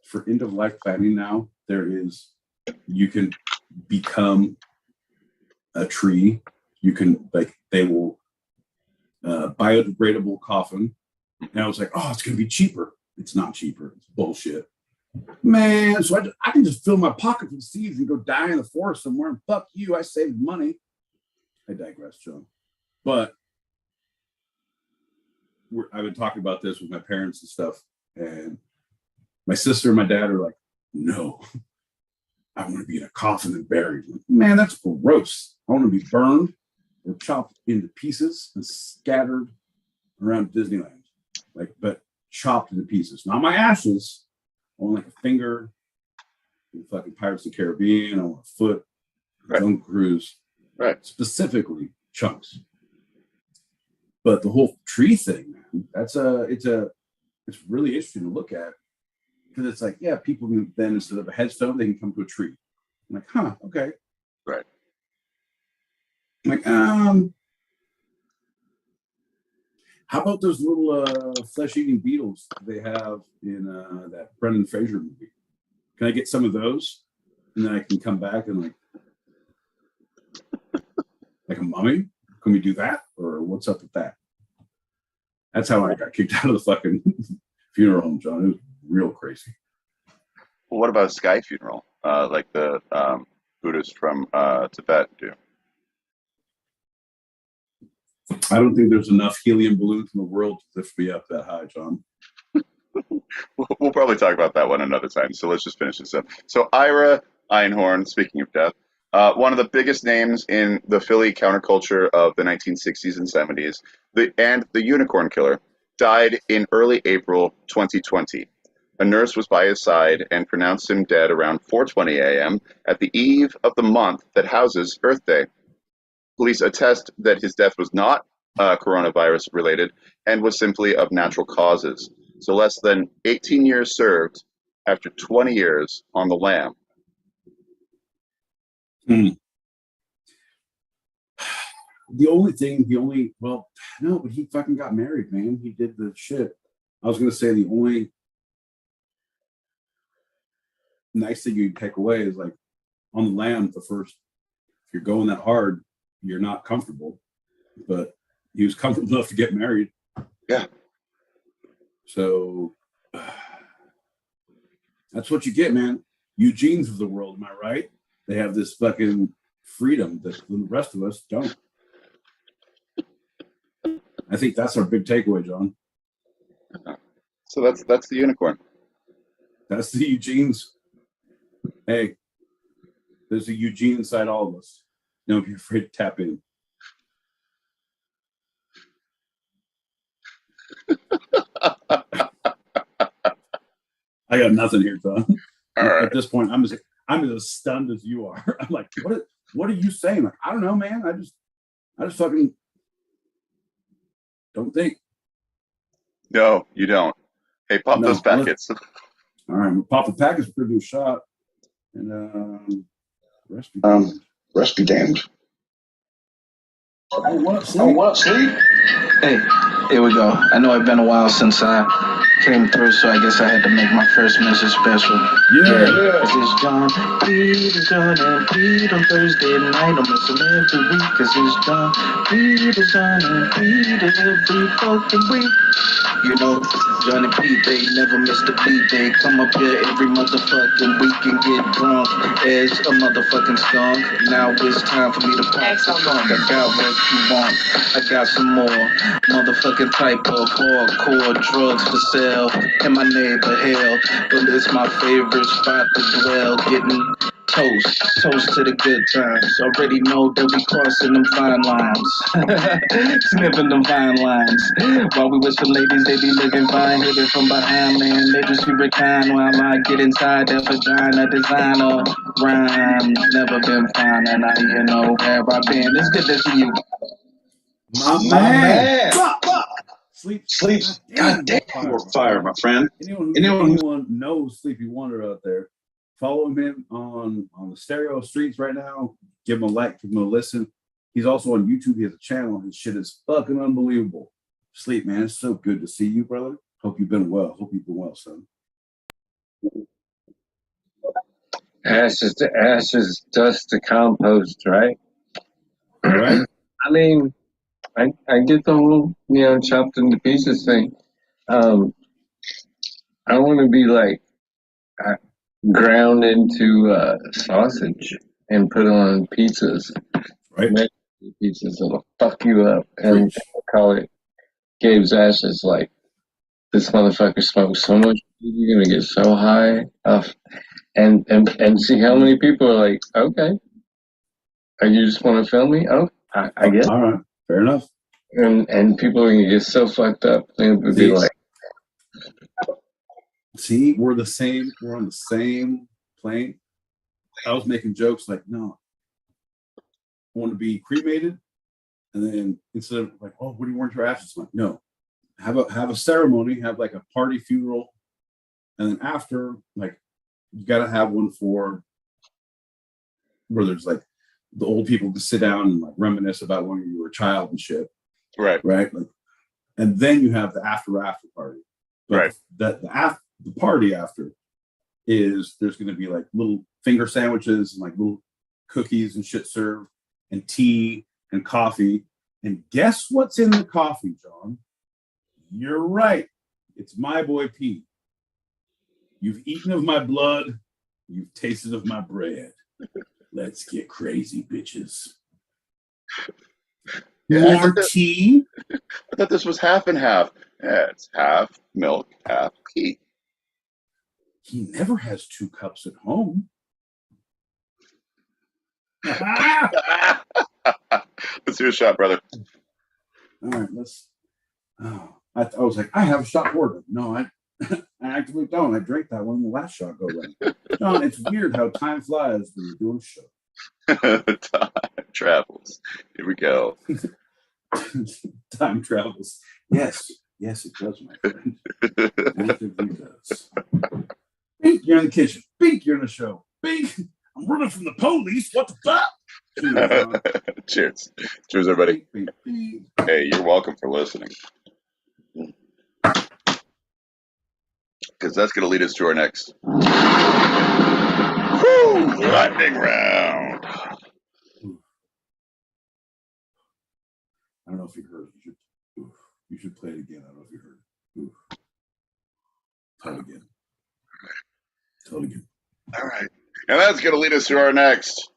for end of life planning now, you can become a tree. You can, they will biodegradable coffin. And I was like, oh, it's gonna be cheaper. It's not cheaper. It's bullshit. Man, so I can just fill my pocket with seeds and go die in the forest somewhere, and fuck you, I saved money. I digress, John. But I've been talking about this with my parents and stuff, and my sister and my dad are like, no, I want to be in a coffin and buried. Man, that's gross. I want to be burned or chopped into pieces and scattered around Disneyland. But chopped into pieces. Not my ashes. I want like a finger in fucking Pirates of the Caribbean. I want a foot. Right. Jungle Cruise. Right. Specifically chunks. But the whole tree thing, man, it's really interesting to look at. Because it's like, yeah, people can then, instead of a headstone, they can come to a tree. I'm like, huh, okay. Right. I'm like, how about those little flesh-eating beetles they have in that Brendan Fraser movie? Can I get some of those? And then I can come back and Like a mummy? Can we do that? Or what's up with that? That's how I got kicked out of the fucking funeral home, John. It was real crazy. Well, what about a sky funeral, like the Buddhists from Tibet do? I don't think there's enough helium balloons in the world to lift me up that high, John. We'll probably talk about that one another time. So let's just finish this up. So Ira Einhorn, speaking of death, one of the biggest names in the Philly counterculture of the 1960s and 70s, and the Unicorn Killer, died in early April 2020. A nurse was by his side and pronounced him dead around 4:20 a.m. at the eve of the month that houses Earth Day. Police attest that his death was not coronavirus related and was simply of natural causes. So less than 18 years served after 20 years on the lam. Well, no, but he fucking got married, man. He did the shit. I was going to say the only nice thing you can take away is like on the lam, if you're going that hard, you're not comfortable, but he was comfortable enough to get married. Yeah. So that's what you get, man. Eugenes of the world, am I right? They have this fucking freedom that the rest of us don't. I think that's our big takeaway, John. So that's the unicorn. That's the Eugenes. Hey, there's a Eugene inside all of us. Don't be afraid to tap in. I got nothing here, John. All right. At this point, I'm as stunned as you are. I'm like, what are you saying? Like, I don't know, man. I just fucking don't think. No, you don't. Hey, pop those packets. All right, we'll pop the packets, produce a shot, and rest be damned. Oh, what, Sleep? Hey, here we go. I know it's been a while since I came through, so I guess I had to make my first message special. Yeah. This is John, Pete and John and Pete on Thursday night. I'm missing every week, cause it's John, Pete and John and Pete every fucking week. You know, John and Pete, they never miss the beat. They come up here every motherfucking week and get drunk as a motherfucking skunk. Now it's time for me to pop the trunk. I got what you want. I got some more motherfucking type of hardcore drugs for sale in my neighbor hell. But it's my favorite spot to dwell. Getting toast to the good times. Already know they'll be crossing them fine lines. Sniffing them fine lines. While we wish for ladies, they be living fine, hidden from behind, man. They just be recline while I get inside their vagina. Designer rhyme, never been fine, and I you know where I've been. It's good to see you. My man. Sleep. God damn, you're fire, my friend. Anyone knows Sleepy Wonder out there, follow him on the stereo streets right now. Give him a like, give him a listen. He's also on YouTube. He has a channel. His shit is fucking unbelievable. Sleep, man. It's so good to see you, brother. Hope you've been well, son. Ashes to ashes, dust to compost, right? Right? I mean, I get the whole, chopped into pieces thing. I want to be like ground into sausage and put on pizzas. Right. Make pizzas that'll fuck you up, and call it Gabe's Ashes. Like, this motherfucker smokes so much weed, you're gonna get so high off, and see how many people are like, okay, you just want to film me? Oh, I guess. All right, fair enough. And people are gonna get so fucked up. They would be like, see, we're on the same plane. I was making jokes like, no, I want to be cremated, and then instead of like, oh, what do you want your ashes? I'm like, no, have a ceremony, have like a party funeral, and then after, like, you got to have one for where there's like the old people to sit down and like reminisce about when you were a child and shit. Right. Like, and then you have the after party. But right. The party after is there's going to be like little finger sandwiches and like little cookies and shit served and tea and coffee. And guess what's in the coffee, John? You're right. It's my boy Pete. You've eaten of my blood. You've tasted of my bread. Let's get crazy, bitches. Yeah, More tea? I thought this was half and half. Yeah, it's half milk, half tea. He never has 2 cups at home. Let's do a shot, brother. All right, let's. Oh, I was like, I have a shot poured. No, I actually don't. I drank that one in the last shot go around. John, it's weird how time flies when you're doing a show. Time travels. Here we go. Time travels. Yes, it does, my friend. Actively does. Bink, you're in the kitchen. Bink, you're in the show. Bink, I'm running from the police. What the fuck? Cheers. Cheers, everybody. Bink, bink. Hey, you're welcome for listening. Because that's going to lead us to our next lightning round. I don't know if you heard it. You should play it again. I don't know if you heard it. Tell it again. Tell it again. All right. And that's going to lead us to our next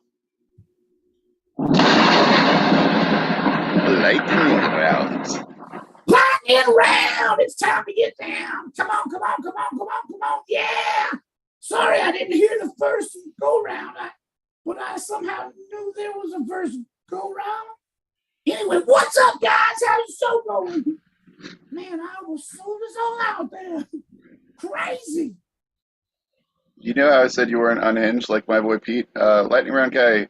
lightning round. Lightning round! It's time to get down. Come on. Yeah! Sorry, I didn't hear the first go round, but I somehow knew there was a first go round. Anyway, what's up, guys? How's the show going? Man, I was sold us all out there. Crazy. You know how I said you weren't unhinged like my boy Pete? Lightning round guy,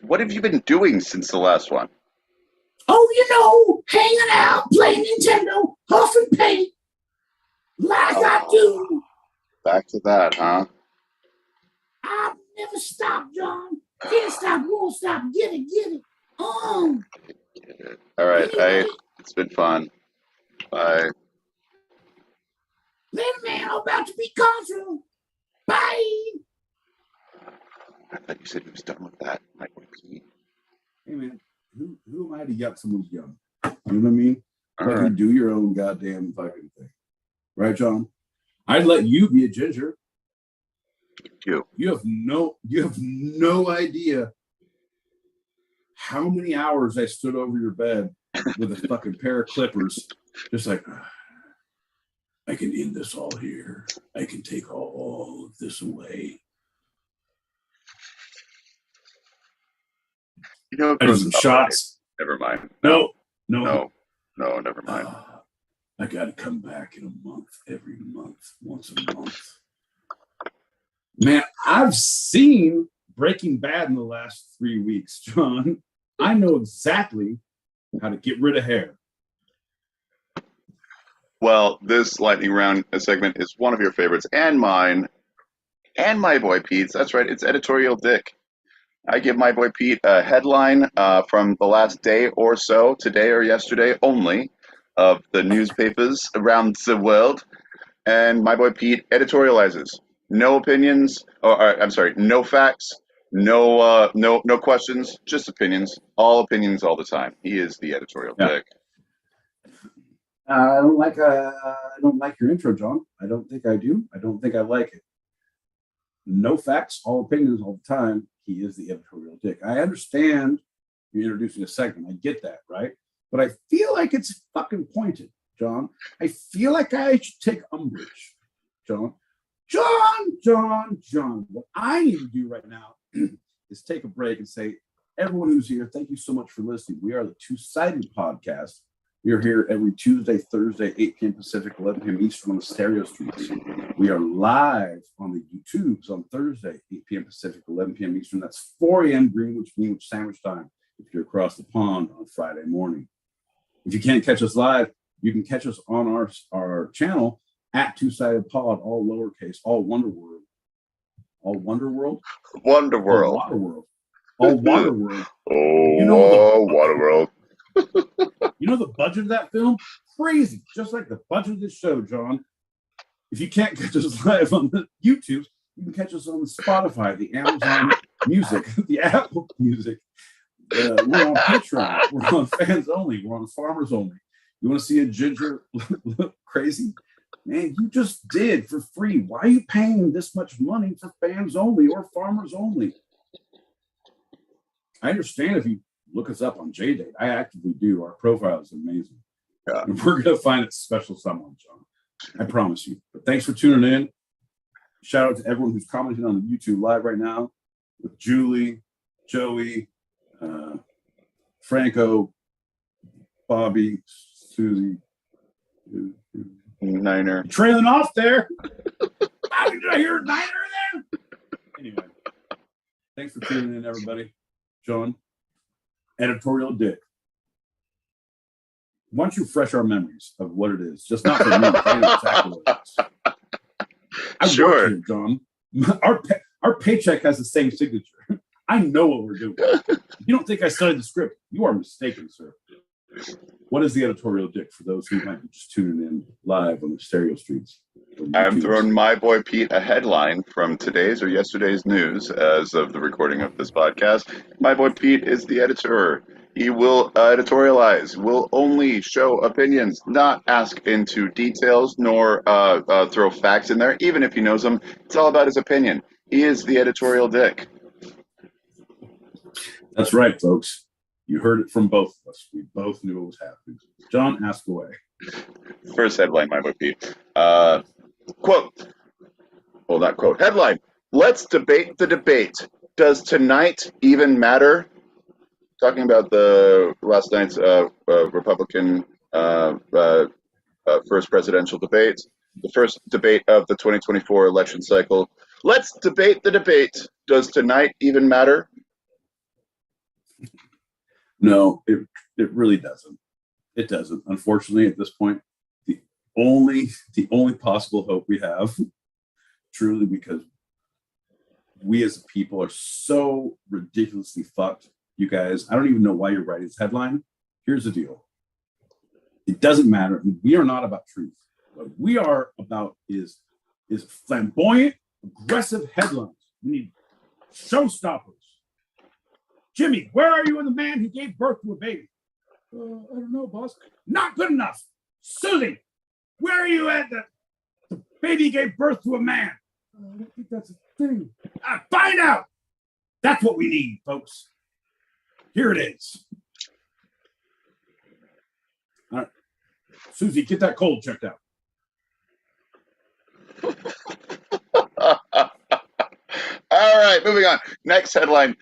what have you been doing since the last one? Oh, hanging out, playing Nintendo, huffing paint, like I do. Back to that, huh? I've never stopped, John. Can't stop, won't stop. Get it. All right, Anyway. it's been fun. Bye. Later, man, I'm about to be consul. Bye. I thought you said he was done with that, my boy Pete. Hey, man, who am I to yuck someone's young? You know what I mean? All Let right. you do your own goddamn fucking thing. Right, John? I'd let you be a ginger. You have no idea how many hours I stood over your bed with a fucking pair of clippers, just like, I can end this all here. I can take all of this away. You know, I did some shots. Never mind. No, never mind. I got to come back in a month, every month, once a month. Man, I've seen Breaking Bad in the last 3 weeks, John. I know exactly how to get rid of hair. Well, this lightning round segment is one of your favorites and mine and my boy Pete's. That's right. It's Editorial Dick. I give my boy Pete a headline from the last day or so, today or yesterday only, of the newspapers around the world. And my boy Pete editorializes. No opinions, no facts, no questions, just opinions. All opinions all the time. He is the editorial dick. I don't like your intro, John. I don't think I do. I don't think I like it. No facts, all opinions all the time. He is the editorial dick. I understand you're introducing a segment. I get that, right? But I feel like it's fucking pointed, John. I feel like I should take umbrage, John. John. What I need to do right now is take a break and say, everyone who's here, thank you so much for listening. We are the Two-Sided Podcast. We are here every Tuesday, Thursday, 8 p.m. Pacific, 11 p.m. Eastern on the stereo streams. We are live on the YouTubes on Thursday, 8 p.m. Pacific, 11 p.m. Eastern. That's 4 a.m. Greenwich Sandwich Time if you're across the pond on Friday morning. If you can't catch us live, you can catch us on our channel at Two-Sided Pod, all lowercase, all Wonderworld. All Wonderworld? Wonderworld. All Waterworld. Oh, Waterworld. You know the budget of that film? Crazy. Just like the budget of this show, John. If you can't catch us live on the YouTube, you can catch us on the Spotify, the Amazon Music, the Apple Music, We're on Patreon. We're on fans only. We're on farmers only. You want to see a ginger look crazy? Man, you just did for free. Why are you paying this much money for fans only or farmers only? I understand if you look us up on JDate. I actively do. Our profile is amazing. Yeah. And we're going to find a special someone, John. I promise you. But thanks for tuning in. Shout out to everyone who's commenting on the YouTube live right now with Julie, Joey, Franco, Bobby, Susie. Niner. Trailing off there. Bobby, did I hear a Niner there? Anyway, thanks for tuning in, everybody. John, editorial dick. Why don't you refresh our memories of what it is? Just not for me. I know exactly what it is. I Sure. work here, John. Our paycheck has the same signature. I know what we're doing. You don't think I studied the script? You are mistaken, sir. What is the editorial dick for those who might be just tuning in live on the stereo streets? I'm throwing my boy Pete a headline from today's or yesterday's news as of the recording of this podcast. My boy Pete is the editor. He will editorialize, will only show opinions, not ask into details, nor throw facts in there, even if he knows them. It's all about his opinion. He is the editorial dick. That's right, folks. You heard it from both of us. We both knew what was happening. John, ask away. First headline, my boy Pete. Quote. Well, not quote. Headline. Let's debate the debate. Does tonight even matter? Talking about the last night's Republican first presidential debate, the first debate of the 2024 election cycle. Let's debate the debate. Does tonight even matter? No, it really doesn't. It doesn't. Unfortunately, at this point, the only possible hope we have, truly, because we as a people are so ridiculously fucked. You guys, I don't even know why you're writing this headline. Here's the deal. It doesn't matter. We are not about truth. What we are about is flamboyant, aggressive headlines. We need showstoppers. Jimmy, where are you when the man who gave birth to a baby? I don't know, boss. Not good enough. Susie, where are you at the baby gave birth to a man? I don't think that's a thing. Find out. That's what we need, folks. Here it is. All right. Susie, get that cold checked out. All right, moving on. Next headline.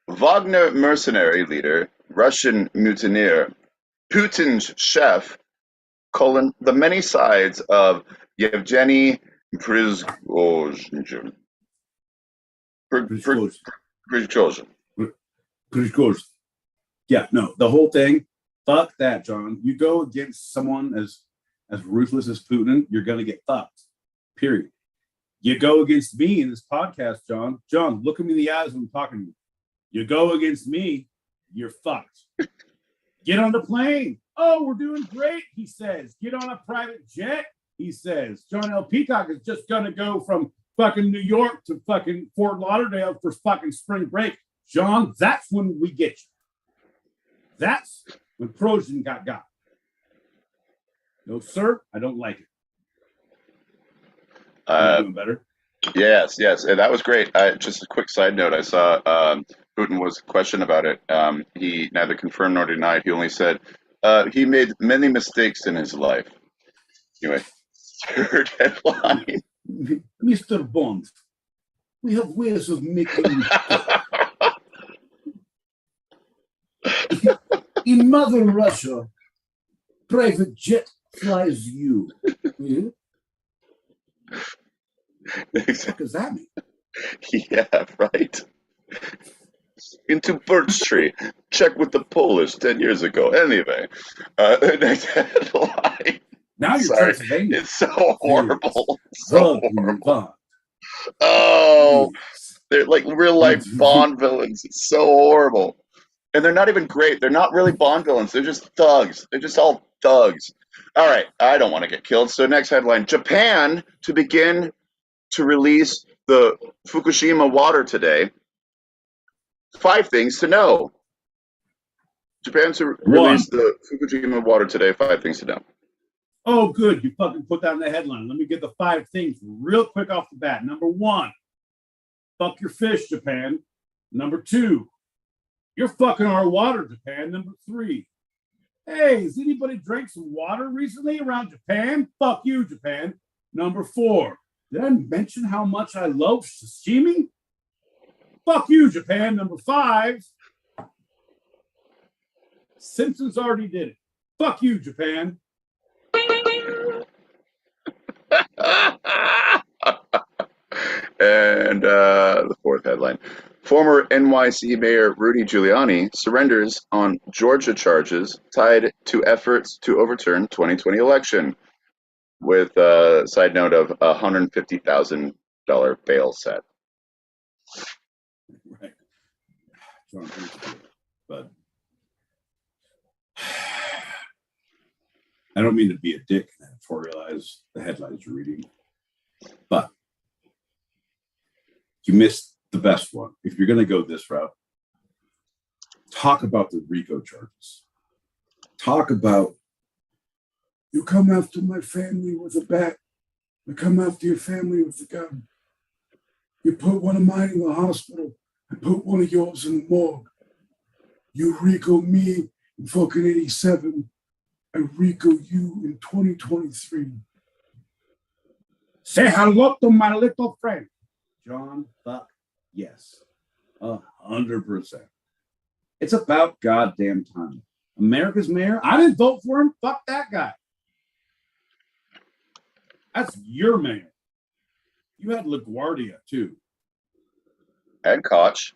Wagner mercenary leader, Russian mutineer, Putin's chef, the many sides of Yevgeny Prigozhin. Yeah, no, the whole thing, fuck that, John. You go against someone as ruthless as Putin, you're going to get fucked, period. You go against me in this podcast, John. John, look at me in the eyes when I'm talking to you. You go against me, you're fucked. Get on the plane. Oh, we're doing great, he says. Get on a private jet, he says. John L. Peacock is just going to go from fucking New York to fucking Fort Lauderdale for fucking spring break. John, that's when we get you. That's when Prigozhin got. No, sir, I don't like it. Doing better. Yes, and that was great. Just a quick side note: I saw Putin was questioned about it. He neither confirmed nor denied. He only said he made many mistakes in his life. Anyway, third headline. Mr. Bond, we have ways of making in Mother Russia, private jet flies you. Yeah? What does that mean? Yeah, right. Into Birch Tree. Check with the Polish 10 years ago. Anyway, next headline. Now you're Transylvania. It's so horrible. So horrible. Oh, they're like real life Bond villains. It's so horrible. And they're not even great. They're not really Bond villains. They're just thugs. They're just all thugs. All right, I don't want to get killed. So next headline. Japan to begin to release the Fukushima water today. 5 things to know. Japan to release the Fukushima water today. 5 things to know. Oh, good. You fucking put that in the headline. Let me get the 5 things real quick off the bat. Number 1, fuck your fish, Japan. Number 2, you're fucking our water, Japan. Number 3, hey, has anybody drank some water recently around Japan? Fuck you, Japan. Number 4, did I mention how much I love sashimi? Fuck you, Japan. Number 5, Simpsons already did it. Fuck you, Japan. And the 4th headline. Former NYC Mayor Rudy Giuliani surrenders on Georgia charges tied to efforts to overturn 2020 election, with a side note of $150,000 bail set. Right. But I don't mean to be a dick and editorialize the headlines you're reading, but you missed the best one. If you're going to go this route, talk about the RICO charges. Talk about, you come after my family with a bat, I come after your family with a gun. You put one of mine in the hospital, I put one of yours in the morgue. You RICO me in fucking 87, I RICO you in 2023. Say hello to my little friend. John, fuck yes. 100%. It's about goddamn time. America's mayor, I didn't vote for him. Fuck that guy. That's your mayor. You had LaGuardia too. And Koch.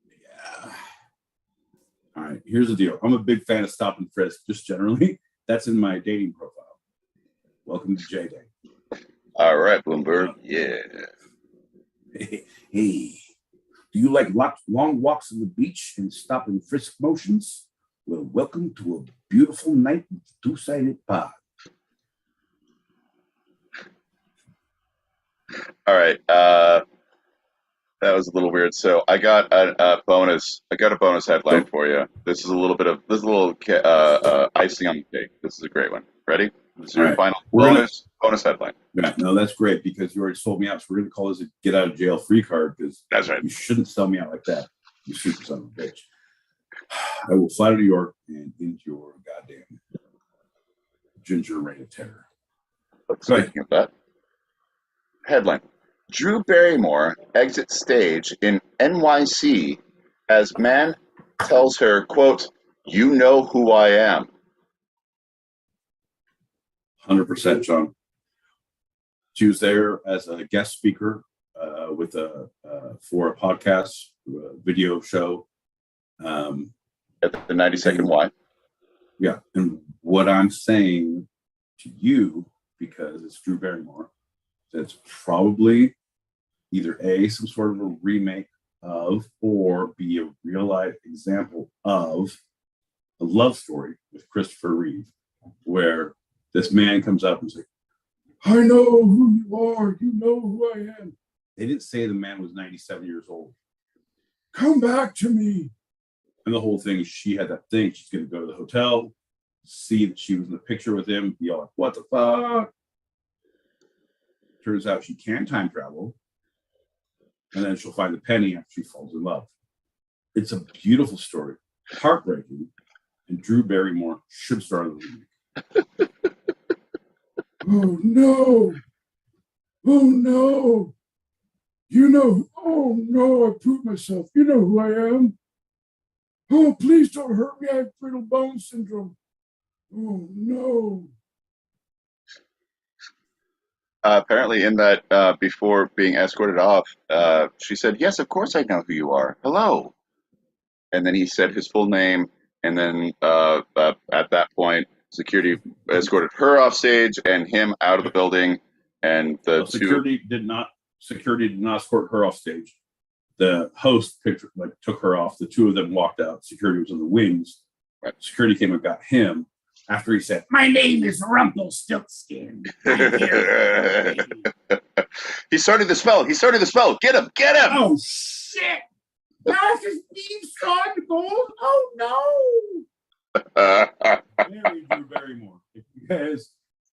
Yeah. All right, here's the deal. I'm a big fan of stop and frisk, just generally. That's in my dating profile. Welcome to J-Day. All right, Bloomberg. Yeah. Hey, do you like long walks on the beach and stop and frisk motions? Well, welcome to a beautiful night with the two-sided pod. All right. That was a little weird. So I got a bonus. I got a bonus headline for you. This is a little icing on the cake. This is a great one. Ready? This is your final bonus headline. Yeah, no, that's great because you already sold me out. So we're going to call this a get out of jail free card because that's right. You shouldn't sell me out like that. You super son of a bitch. I will fly to New York and into your goddamn ginger reign of terror. Speaking of that, headline: Drew Barrymore exits stage in NYC as man tells her, quote, "You know who I am." 100%, John. She was there as a guest speaker for a podcast, video show. At the 92nd Y. Yeah. And what I'm saying to you, because it's Drew Barrymore, that's probably either A, some sort of a remake of, or be a real life example of a love story with Christopher Reeve, where this man comes up and says, I know who you are. You know who I am. They didn't say the man was 97 years old. Come back to me. And the whole thing, she had that thing. She's going to go to the hotel, see that she was in the picture with him, be all like, what the fuck? Turns out she can time travel. And then she'll find the penny after she falls in love. It's a beautiful story. Heartbreaking. And Drew Barrymore should star in the remake. Oh, no. Oh, no. You know, oh, no, I proved myself. You know who I am. Oh, please don't hurt me. I have brittle bone syndrome. Oh, no. Apparently in that, before being escorted off, she said, yes, of course I know who you are. Hello. And then he said his full name. And then at that point, security escorted her off stage and him out of the building. And the security did not escort her off stage. The host took her off. The two of them walked out. Security was in the wings. Right. Security came and got him after he said, "My name is Rumpelstiltskin." He started the spell. Get him. Oh shit! Master Steve Sean Gold. Oh no. Mary Drew Barrymore. If you guys,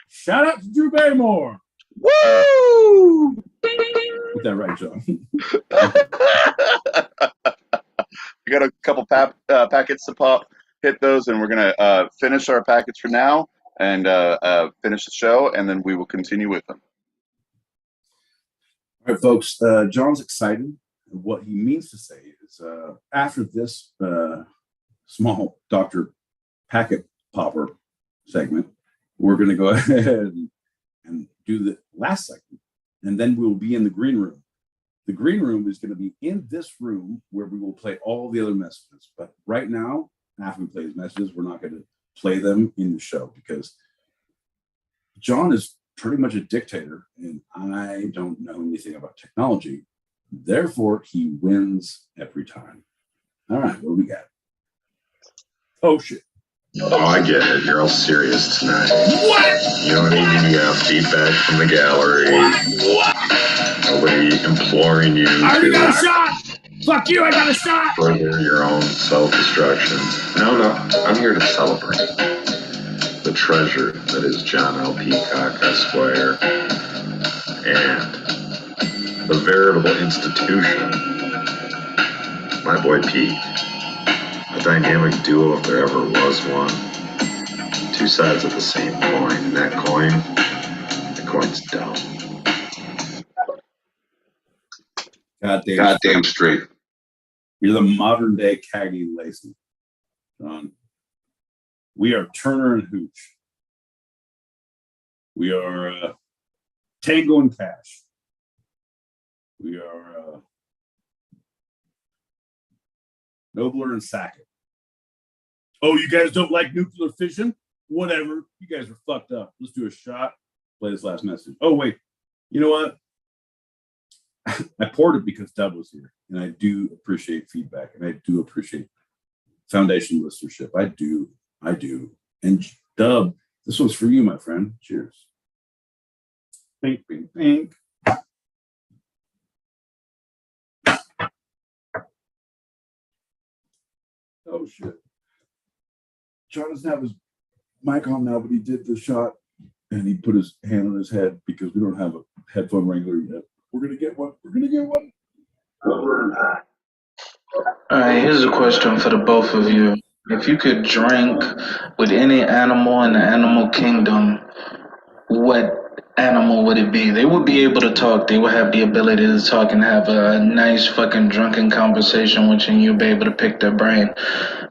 shout out to Drew Barrymore. Woo! Get that right, John. We got a couple packets to pop. Hit those, and we're gonna finish our packets for now, and finish the show, and then we will continue with them. All right, folks. John's excited. What he means to say is, after this small Dr. Packet Popper segment, we're going to go ahead and do the last segment, and then we'll be in the green room. The green room is going to be in this room where we will play all the other messages. But right now, after we play his messages, we're not going to play them in the show because John is pretty much a dictator, and I don't know anything about technology. Therefore, he wins every time. All right, what do we got? Oh, shit. Oh, I get it. You're all serious tonight. What? You don't even get feedback from the gallery. What? Nobody imploring you I already to got a shot! Fuck you, I got a shot! further your own self-destruction. No, I'm here to celebrate the treasure that is John L. Peacock, Esquire, and the veritable institution, my boy Pete. A dynamic duo if there ever was one. Two sides of the same coin, and that coin's dumb. Goddamn straight. You're the modern day Cagney Lacey, John. We are Turner and Hooch. We are Tango and Cash. We are Nobler and Sackett. Oh, you guys don't like nuclear fission? Whatever. You guys are fucked up. Let's do a shot. Play this last message. Oh, wait. You know what? I poured it because Dub was here, and I do appreciate feedback, and I do appreciate foundation listenership. I do. And Dub, this one's for you, my friend. Cheers. Pink, pink, pink. Oh, shit. John doesn't have his mic on now, but he did the shot, and he put his hand on his head because we don't have a headphone wrangler yet. We're going to get one. All right, here's a question for the both of you. If you could drink with any animal in the animal kingdom, what animal would it be? They would be able to talk. They would have the ability to talk and have a nice fucking drunken conversation with you, and you'll be able to pick their brain.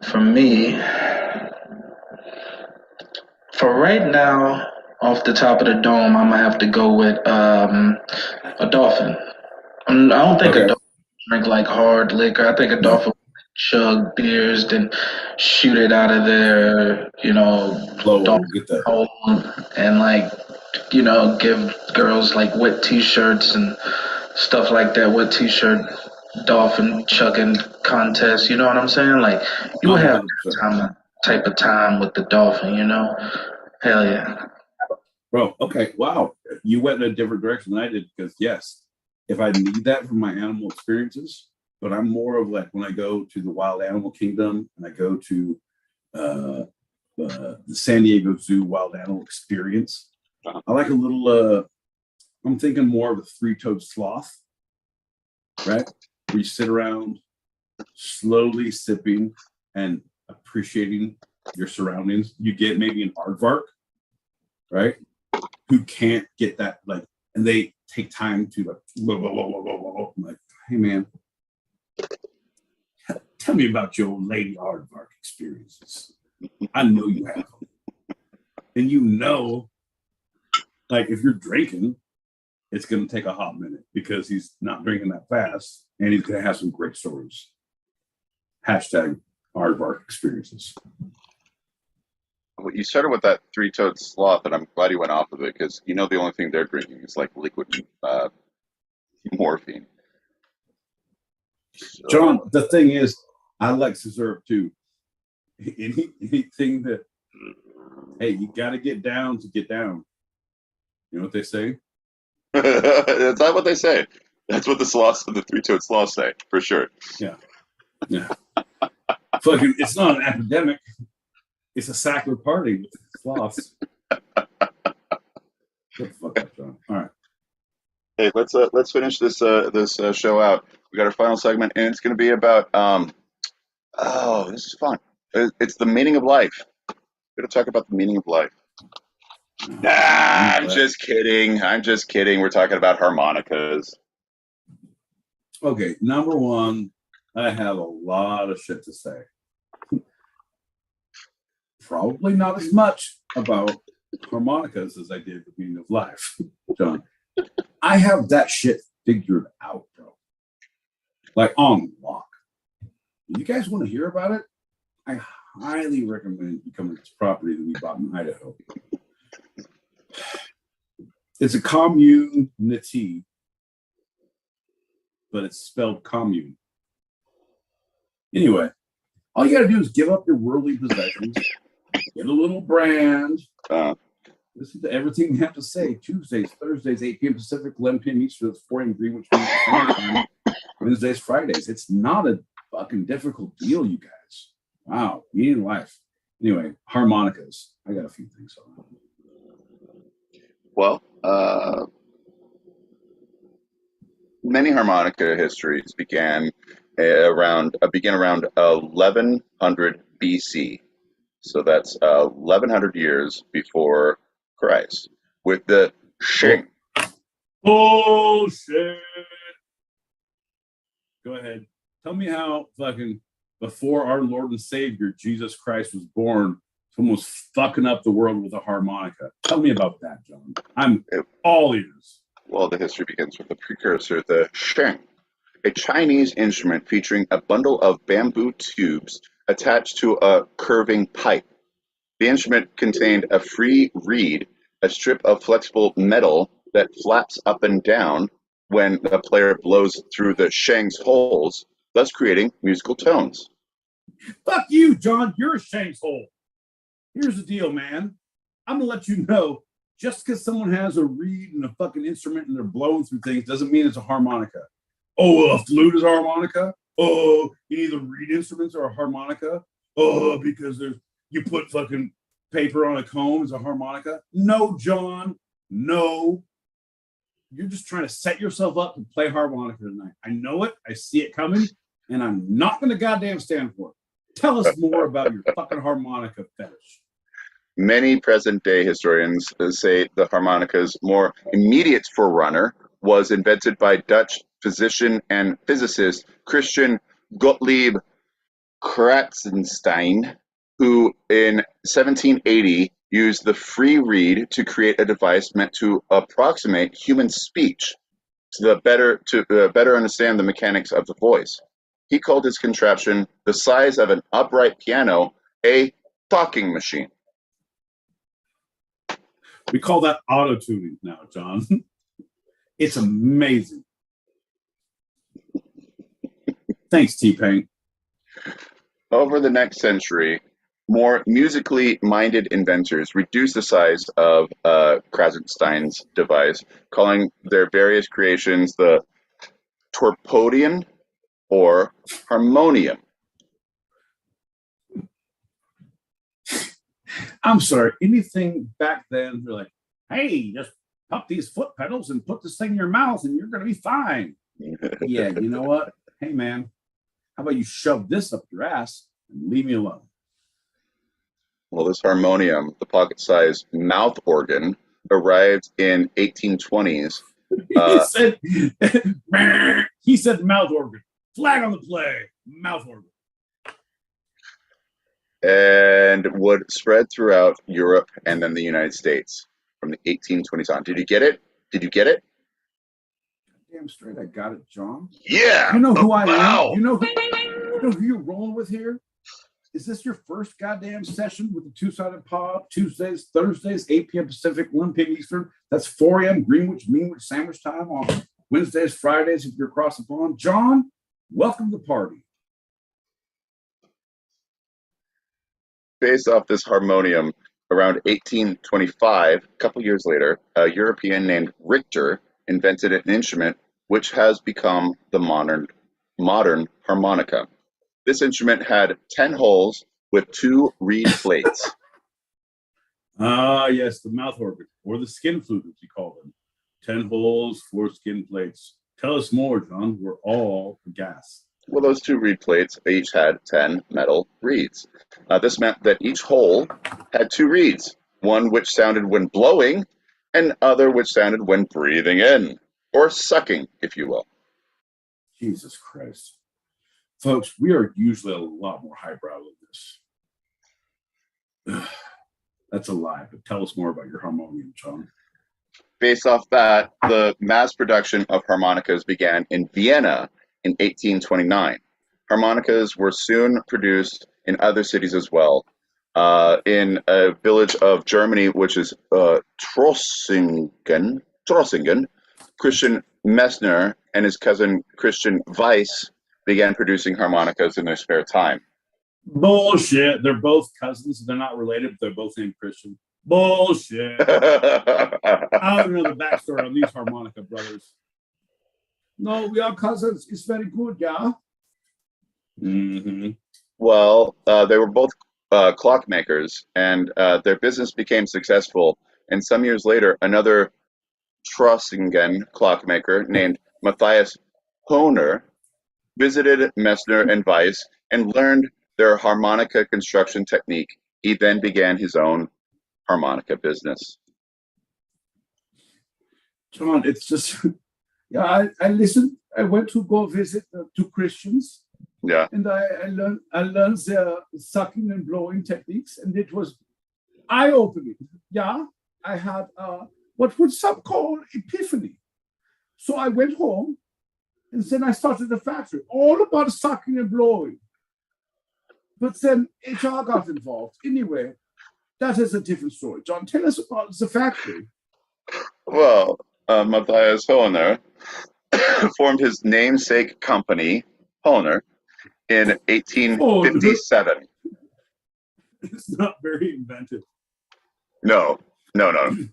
For me, for right now, off the top of the dome, I'm gonna have to go with a dolphin. I don't think a dolphin drink like hard liquor. I think a dolphin chug beers, then shoot it out of their, Get that. hole, and give girls like wet t-shirts and stuff like that. Wet t-shirt dolphin chugging contest. You know what I'm saying? Like you would have that type of time with the dolphin. Hell yeah. Bro, okay, wow. You went in a different direction than I did because, yes, if I need that from my animal experiences, but I'm more of like when I go to the wild animal kingdom and I go to the San Diego Zoo wild animal experience, I like a little, I'm thinking more of a three-toed sloth, right? Where you sit around slowly sipping and appreciating your surroundings. You get maybe an aardvark, right? Who can't get that, like, and they take time to like, whoa. I'm like, hey man, tell me about your lady aardvark experiences. I know you have them. And like if you're drinking, it's going to take a hot minute because he's not drinking that fast and he's going to have some great stories. Hashtag aardvark experiences. Well, you started with that three-toed sloth, and I'm glad you went off of it because the only thing they're drinking is like liquid morphine. So, John, the thing is, I like Caesar too. Anything that, hey, you got to get down to get down. You know what they say? that's not what they say. That's what the three-toed sloths say, for sure. Yeah. Yeah. Fucking, it's not an epidemic. It's a sackler party with sloths. Get the fuck up, John. All right. Hey, let's finish this show out. We got our final segment, and it's going to be about oh, this is fun. It's the meaning of life. We're going to talk about the meaning of life. I'm just kidding. I'm just kidding. We're talking about harmonicas. Okay, number one, I have a lot of shit to say. Probably not as much about harmonicas as I did the meaning of life, John. I have that shit figured out, bro. Like on lock. If you guys want to hear about it, I highly recommend you come to this property that we bought in Idaho. It's a community, but it's spelled commune. Anyway, all you got to do is give up your worldly possessions, get a little brand, listen to everything you have to say. Tuesdays, Thursdays, 8 p.m. Pacific, 11 p.m. Eastern, 4 a.m. Greenwich, Wednesdays, Fridays. It's not a fucking difficult deal, you guys. Wow, meaning life. Anyway, harmonicas. I got a few things on that. Well, many harmonica histories began around 1100 BC. So that's 1100 years before Christ, with the Sheng. Bullshit. Go ahead. Tell me how fucking before our Lord and Savior Jesus Christ was born, someone was fucking up the world with a harmonica. Tell me about that, John. I'm all ears. Well, the history begins with the precursor, the Sheng, a Chinese instrument featuring a bundle of bamboo tubes attached to a curving pipe. The instrument contained a free reed, a strip of flexible metal that flaps up and down when the player blows through the Sheng's holes, thus creating musical tones. Fuck you, John. You're a Shank's hole. Here's the deal, man. I'm gonna let you know, just because someone has a reed and a fucking instrument and they're blowing through things doesn't mean it's a harmonica. Oh, a flute is a harmonica. Oh, you need the reed instruments or a harmonica. Oh, because you put fucking paper on a comb as a harmonica. No, John. No. You're just trying to set yourself up to play harmonica tonight. I know it. I see it coming, and I'm not going to goddamn stand for it. Tell us more about your fucking harmonica fetish. Many present-day historians say the harmonica's more immediate forerunner was invented by Dutch physician and physicist Christian Gottlieb Kratzenstein, who in 1780 used the free reed to create a device meant to approximate human speech to better understand the mechanics of the voice. He called his contraption, the size of an upright piano, a talking machine. We call that auto-tuning now, John. It's amazing. Thanks, T-Pain. Over the next century, more musically minded inventors reduced the size of Krasenstein's device, calling their various creations the torpodion or harmonium. I'm sorry, anything back then, they're like, hey, just pop these foot pedals and put this thing in your mouth and you're going to be fine. Yeah, you know what? Hey, man, how about you shove this up your ass and leave me alone? Well, this harmonium, the pocket-sized mouth organ, arrived in 1820s. He said mouth organ. Flag on the play. Mouth organ. And would spread throughout Europe and then the United States from the 1820s on. Did you get it? Did you get it? Damn straight, I got it, John. Yeah. You know who I am? You know who you're rolling with here? Is this your first goddamn session with the Two-Sided Pod? Tuesdays, Thursdays, 8 p.m. Pacific, 1 p.m. Eastern. That's 4 a.m. Greenwich, Meanwich sandwich time on Wednesdays, Fridays if you're across the pond. John, welcome to the party. Based off this harmonium, around 1825, a couple years later, a European named Richter invented an instrument which has become the modern harmonica. This instrument had 10 holes with 2 reed plates. Ah, yes, the mouth organ, or the skin flute, as you call them. 10 holes, 4 skin plates. Tell us more, John. We're all aghast. Well, those 2 reed plates each had 10 metal reeds. This meant that each hole had 2 reeds, one which sounded when blowing, and other which sounded when breathing in, or sucking, if you will. Jesus Christ. Folks, we are usually a lot more highbrow than this. That's a lie, but tell us more about your harmonium, John. Based off that, the mass production of harmonicas began in Vienna in 1829. Harmonicas were soon produced in other cities as well. In a village of Germany, which is Trossingen, Christian Messner and his cousin Christian Weiss began producing harmonicas in their spare time. Bullshit. They're both cousins. They're not related, but they're both named Christian. Bullshit. I don't know the backstory on these harmonica brothers. No, we are cousins. It's very good, yeah? Mm-hmm. Well, they were both clockmakers, and their business became successful. And some years later, another Trossingen clockmaker named Matthias Hohner visited Messner and Weiss and learned their harmonica construction technique. He then began his own harmonica business. John, it's just, yeah, I listened. I went to go visit 2 Christians. Yeah. And I learned their sucking and blowing techniques, and it was eye-opening. Yeah, I had what would some call epiphany. So I went home, and then I started the factory, all about sucking and blowing. But then HR got involved. Anyway, that is a different story. John, tell us about the factory. Well, Matthias Hohner formed his namesake company, Hohner, in 1857. It's not very inventive. No.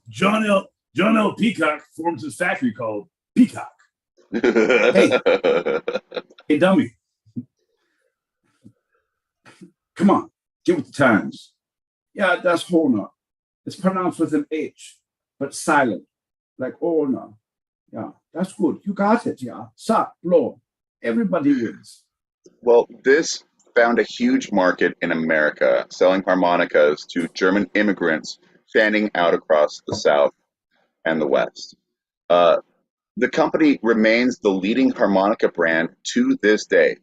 John L. Peacock forms his factory called Peacock. Hey, dummy. Come on, get with the times. Yeah, that's Hohner. It's pronounced with an H, but silent, like Hohner. Yeah, that's good. You got it, yeah. Suck, blow. Everybody wins. Well, this found a huge market in America, selling harmonicas to German immigrants fanning out across the South and the West. The company remains the leading harmonica brand to this day.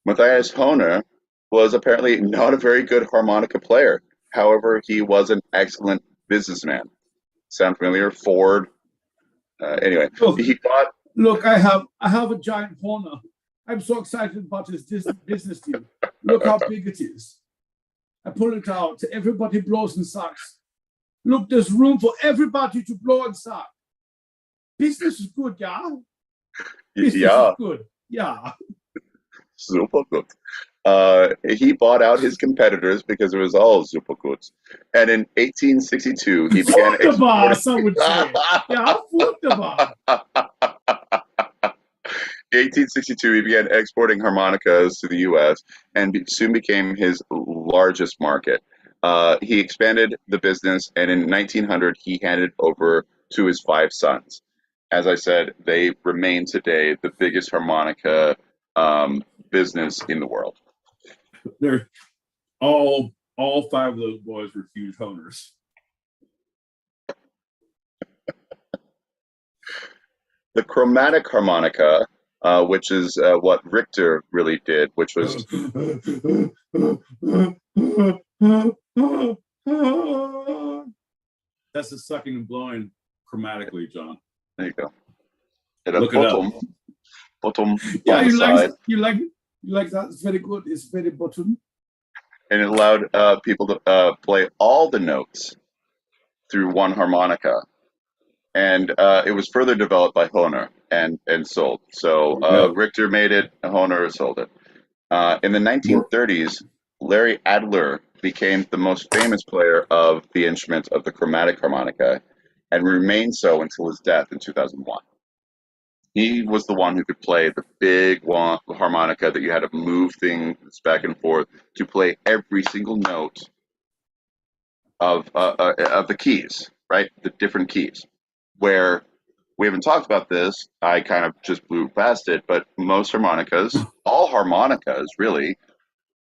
Matthias Hohner was apparently not a very good harmonica player. However, he was an excellent businessman. Sound familiar? Ford. Anyway, he bought. Look, I have a giant Hohner. I'm so excited about this business deal. Look how big it is. I pull it out. Everybody blows and sucks. Look, there's room for everybody to blow and suck. Business is good, yeah? Business is good, yeah. Super good. He bought out his competitors because it was all super good. And in 1862, he began exporting. Some would say. Yeah, wunderbar. 1862, he began exporting harmonicas to the U.S. and soon became his largest market. He expanded the business, and in 1900, he handed over to his 5 sons. As I said, they remain today the biggest harmonica business in the world. They're all 5 of those boys were huge Honers. The chromatic harmonica, which is what Richter really did, which was that's the sucking and blowing chromatically, John. There you go. Look it up. Bottom yeah, on the side. You like that? It's very good. It's very bottom. And it allowed people to play all the notes through one harmonica. And it was further developed by Hohner and sold. So Richter made it, Hohner sold it. In the 1930s, Larry Adler became the most famous player of the instrument of the chromatic harmonica and remained so until his death in 2001. He was the one who could play the big harmonica that you had to move things back and forth to play every single note of the keys, right? The different keys. Where we haven't talked about this, I kind of just blew past it, but most harmonicas, all harmonicas really,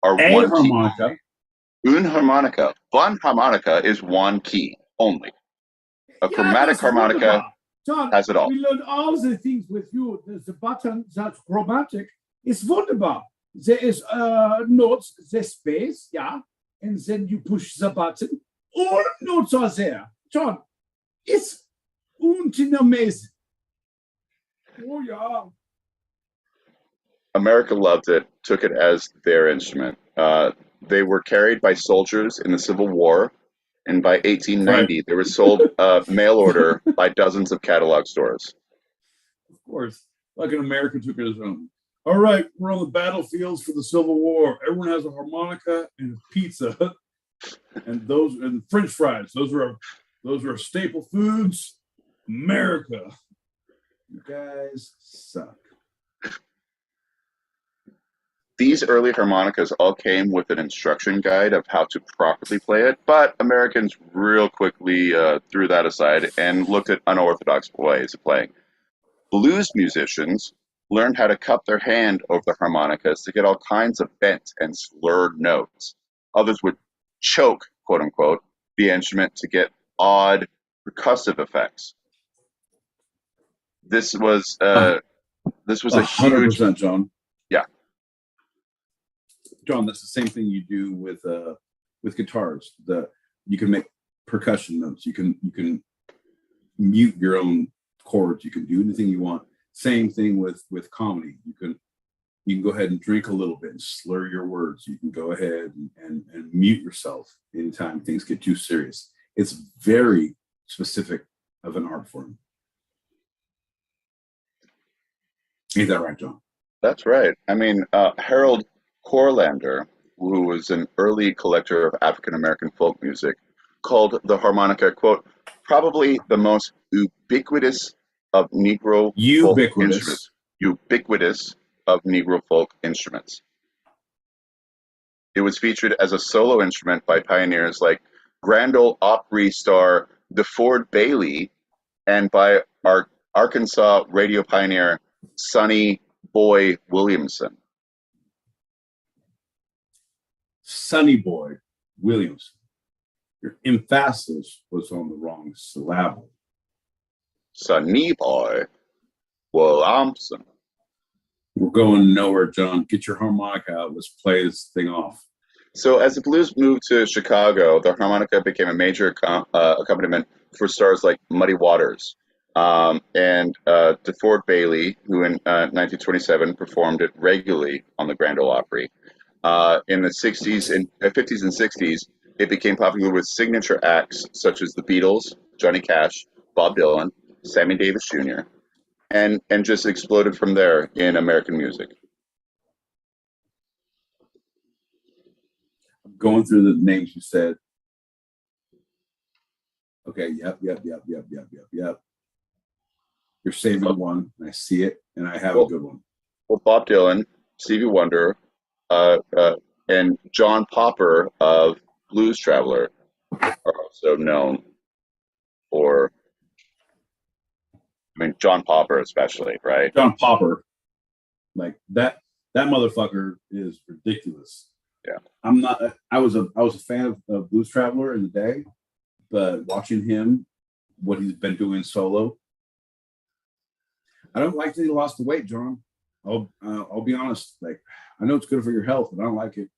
are A one key. harmonica. Un harmonica. One harmonica is one key only. A chromatic harmonica wunderbar. John, has it all. we learned all the things with you. The button that's chromatic is wunderbar. There is notes, the space, yeah, and then you push the button. All notes are there. John, it's amazing. Oh yeah. America loved it, took it as their instrument. They were carried by soldiers in the Civil War, and by 1890, they were sold mail order by dozens of catalog stores. Of course, like an American took it as own. All right, we're on the battlefields for the Civil War. Everyone has a harmonica and pizza, and French fries. Those are staple foods. America, you guys suck. These early harmonicas all came with an instruction guide of how to properly play it, but Americans real quickly threw that aside and looked at unorthodox ways of playing. Blues musicians learned how to cup their hand over the harmonicas to get all kinds of bent and slurred notes. Others would choke, quote unquote, the instrument to get odd percussive effects. This was a huge 100%, John. Yeah. John, that's the same thing you do with guitars. You can make percussion notes. You can mute your own chords. You can do anything you want. Same thing with comedy. You can go ahead and drink a little bit and slur your words. You can go ahead and mute yourself anytime things get too serious. It's very specific of an art form. Ain't that right, John? That's right. I mean, Harold Corlander, who was an early collector of African American folk music, called the harmonica, quote, probably the most ubiquitous of Negro folk instruments. Ubiquitous of Negro folk instruments. It was featured as a solo instrument by pioneers like Grand Ole Opry star DeFord Bailey and by our Arkansas radio pioneer Sonny Boy Williamson. Sonny Boy Williamson. Your emphasis was on the wrong syllable. Sonny Boy Williamson. We're going nowhere, John. Get your harmonica out. Let's play this thing off. So as the blues moved to Chicago, the harmonica became a major accompaniment for stars like Muddy Waters and DeFord Bailey, who in 1927 performed it regularly on the Grand Ole Opry. In the 50s and 60s, it became popular with signature acts such as the Beatles, Johnny Cash, Bob Dylan, Sammy Davis Jr., and just exploded from there in American music. I'm going through the names you said. Okay, yep. You're saving one, and I see it, and I have a good one. Well, Bob Dylan, Stevie Wonder, and John Popper of Blues Traveler are also known for, John Popper especially, right? John Popper, like that motherfucker is ridiculous. Yeah. I was a fan of Blues Traveler in the day, but watching him, what he's been doing solo, I don't like that he lost the weight, John. I'll be honest. Like, I know it's good for your health, but I don't like it.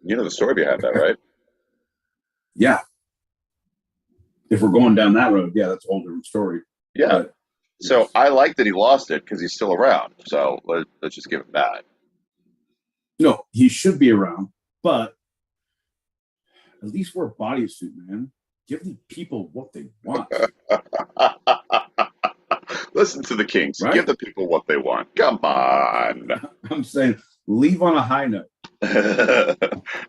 You know the story behind that, right? Yeah. If we're going down that road, yeah, that's a whole different story. Yeah. But, so I like that he lost it because he's still around. So let's just give it that. No, he should be around, but at least wear a bodysuit, man. Give the people what they want. Listen to the Kings. Right? Give the people what they want. Come on. I'm saying leave on a high note.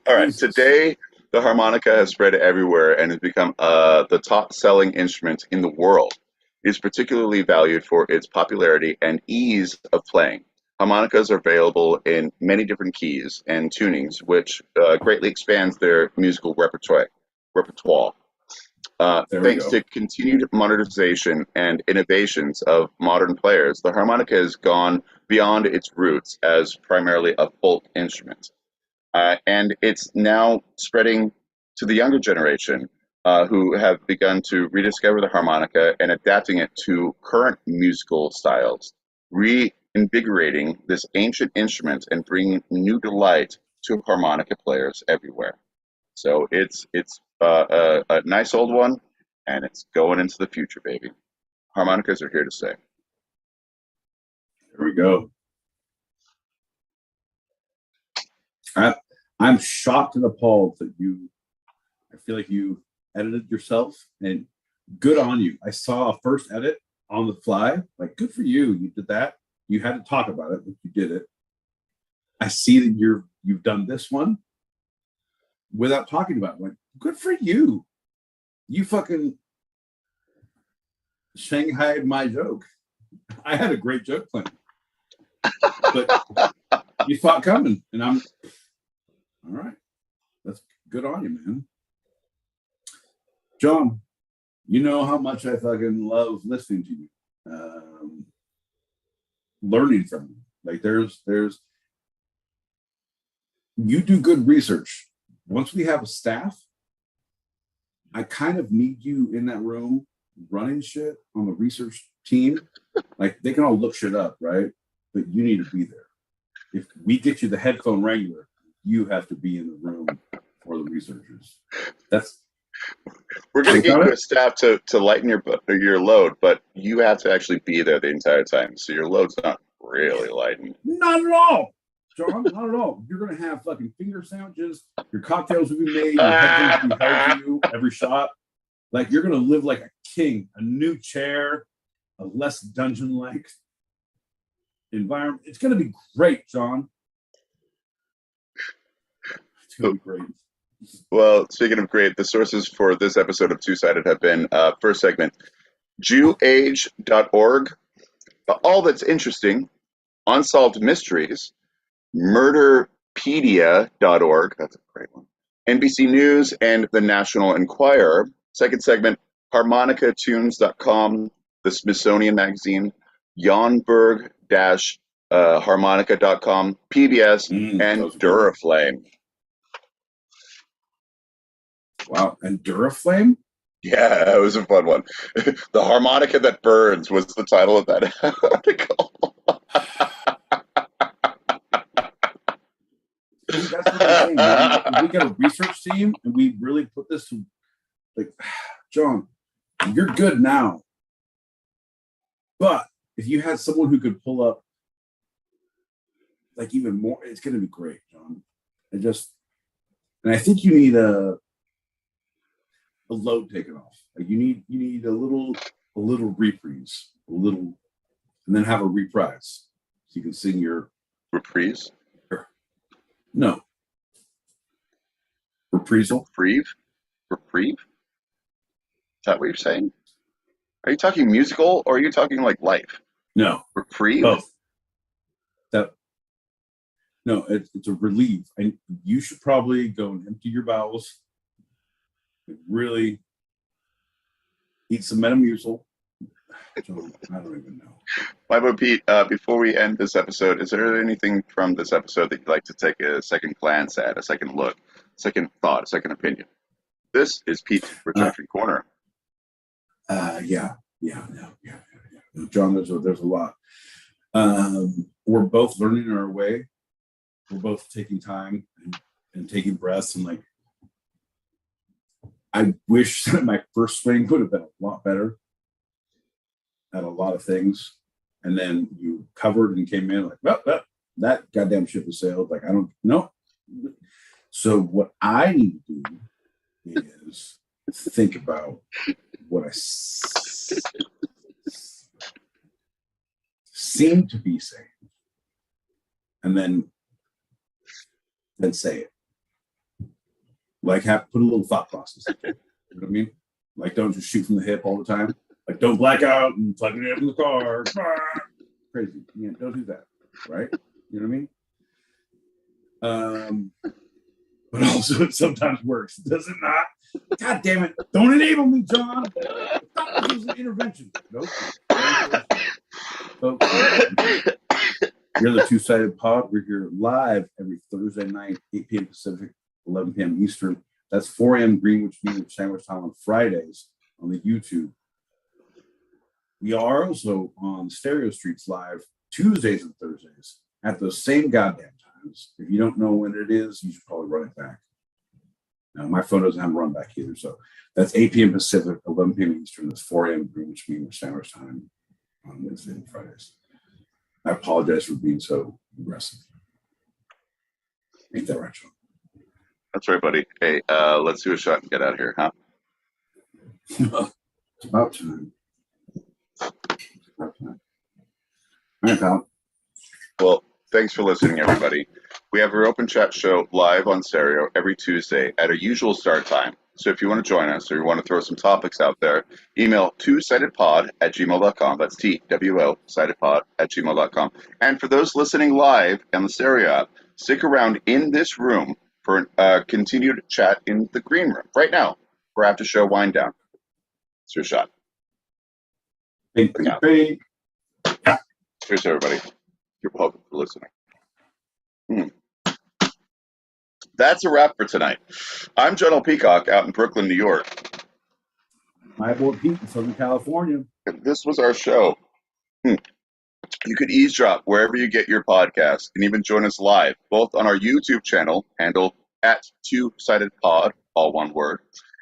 All right. Today, the harmonica has spread everywhere and has become the top-selling instrument in the world. is particularly valued for its popularity and ease of playing. Harmonicas are available in many different keys and tunings, which greatly expands their musical repertoire. There we Thanks go. to continued modernization and innovations of modern players, the harmonica has gone beyond its roots as primarily a folk instrument. And it's now spreading to the younger generation who have begun to rediscover the harmonica and adapting it to current musical styles, reinvigorating this ancient instrument and bringing new delight to harmonica players everywhere. So it's a nice old one, and it's going into the future, baby. Harmonicas are here to stay. There we go. I'm shocked and appalled that I feel like you edited yourself, and good on you. I saw a first edit on the fly. Like, good for you. You did that. You had to talk about it, but you did it. I see that you've done this one without talking about it. Like, good for you. You fucking Shanghaied my joke. I had a great joke plan, but you saw it coming, and I'm all right. That's good on you, man. John, you know how much I fucking love listening to you, learning from you. Like, you do good research. Once we have a staff, I kind of need you in that room running shit on the research team. Like, they can all look shit up, right? But you need to be there. If we get you the headphone wrangler, you have to be in the room for the researchers. We're going to get you a staff to lighten your load, but you have to actually be there the entire time, so your load's not really lightened. Not at all, John. Not at all. You're going to have fucking finger sandwiches. Your cocktails will be made. Your headphones will be held to you every shot. Like, you're going to live like a king. A new chair, a less dungeon-like environment. It's going to be great, John. It's going to be great. Well, speaking of great, the sources for this episode of Two Sided have been first segment, Jewage.org, All That's Interesting, Unsolved Mysteries, Murderpedia.org, that's a great one, NBC News, and the National Enquirer. Second segment, HarmonicaTunes.com, the Smithsonian Magazine, Jonberg-harmonica.com, PBS, and Duraflame. Wow, and Duraflame? Yeah, it was a fun one. The Harmonica That Burns was the title of that article. That's what I'm saying, man. If we got a research team and we really put this, like, John, you're good now. But if you had someone who could pull up, like, even more, it's going to be great, John. And I think you need a load taken off. Like, you need a little reprise, and then have a reprise, so you can sing your reprise. No, reprisal. Reprieve. Is that what you're saying? Are you talking musical or are you talking like life? No, reprieve. Both. No, it's a relief. And you should probably go and empty your bowels. Really eat some Metamucil. I don't even know. My boy Pete, before we end this episode, is there anything from this episode that you'd like to take a second glance at, a second look, second thought, a second opinion? This is Pete's Rejection Corner. Yeah. John, there's a lot. We're both learning our way. We're both taking time and taking breaths, and like, I wish that my first swing would have been a lot better at a lot of things. And then you covered and came in like, well, that goddamn ship has sailed. Like, I don't know. So what I need to do is think about what I seem to be saying, and then say it. Like, put a little thought process. You know what I mean? Like, don't just shoot from the hip all the time. Like, don't black out and plugging it up in the car. Crazy. Yeah, don't do that. Right? You know what I mean? But also it sometimes works. Does it not? God damn it. Don't enable me, John. I thought this was an intervention. Nope. Folks, you're the Two-Sided Pod. We're here live every Thursday night, 8 p.m. Pacific, 11 p.m. Eastern. That's 4 a.m. Greenwich Mean Sandwich Time on Fridays on the YouTube. We are also on Stereo Streets Live Tuesdays and Thursdays at those same goddamn times. If you don't know when it is, you should probably run it back. Now, my phone doesn't have a run back either. So that's 8 p.m. Pacific, 11 p.m. Eastern. That's 4 a.m. Greenwich Mean Sandwich Time on Wednesday and Fridays. I apologize for being so aggressive. Ain't that right, Sean? That's right, buddy. Hey, let's do a shot and get out of here, huh? It's about time. It's about time. All right, pal. Well, thanks for listening, everybody. We have our open chat show live on stereo every Tuesday at our usual start time. So if you want to join us or you want to throw some topics out there, email twosidedpod@gmail.com. That's TWO, sidedpod@gmail.com. And for those listening live on the stereo app, stick around in this room for a continued chat in the green room right now for after show wind down. It's your shot. Hey. Cheers, everybody. You're welcome for listening. That's a wrap for tonight. I'm John L. Peacock out in Brooklyn, New York. My boy Pete in Southern California. This was our show. You could eavesdrop wherever you get your podcast and even join us live, both on our YouTube channel, handled at Two-Sided Pod, all one word,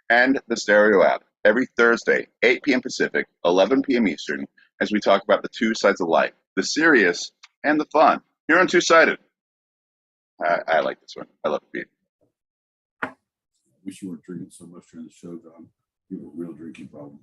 and the Stereo app every Thursday, 8 p.m. Pacific, 11 p.m. Eastern, as we talk about the two sides of life, the serious and the fun. Here on Two-Sided. I like this one. I love the beat. I wish you weren't drinking so much during the show, John. You have a real drinking problem.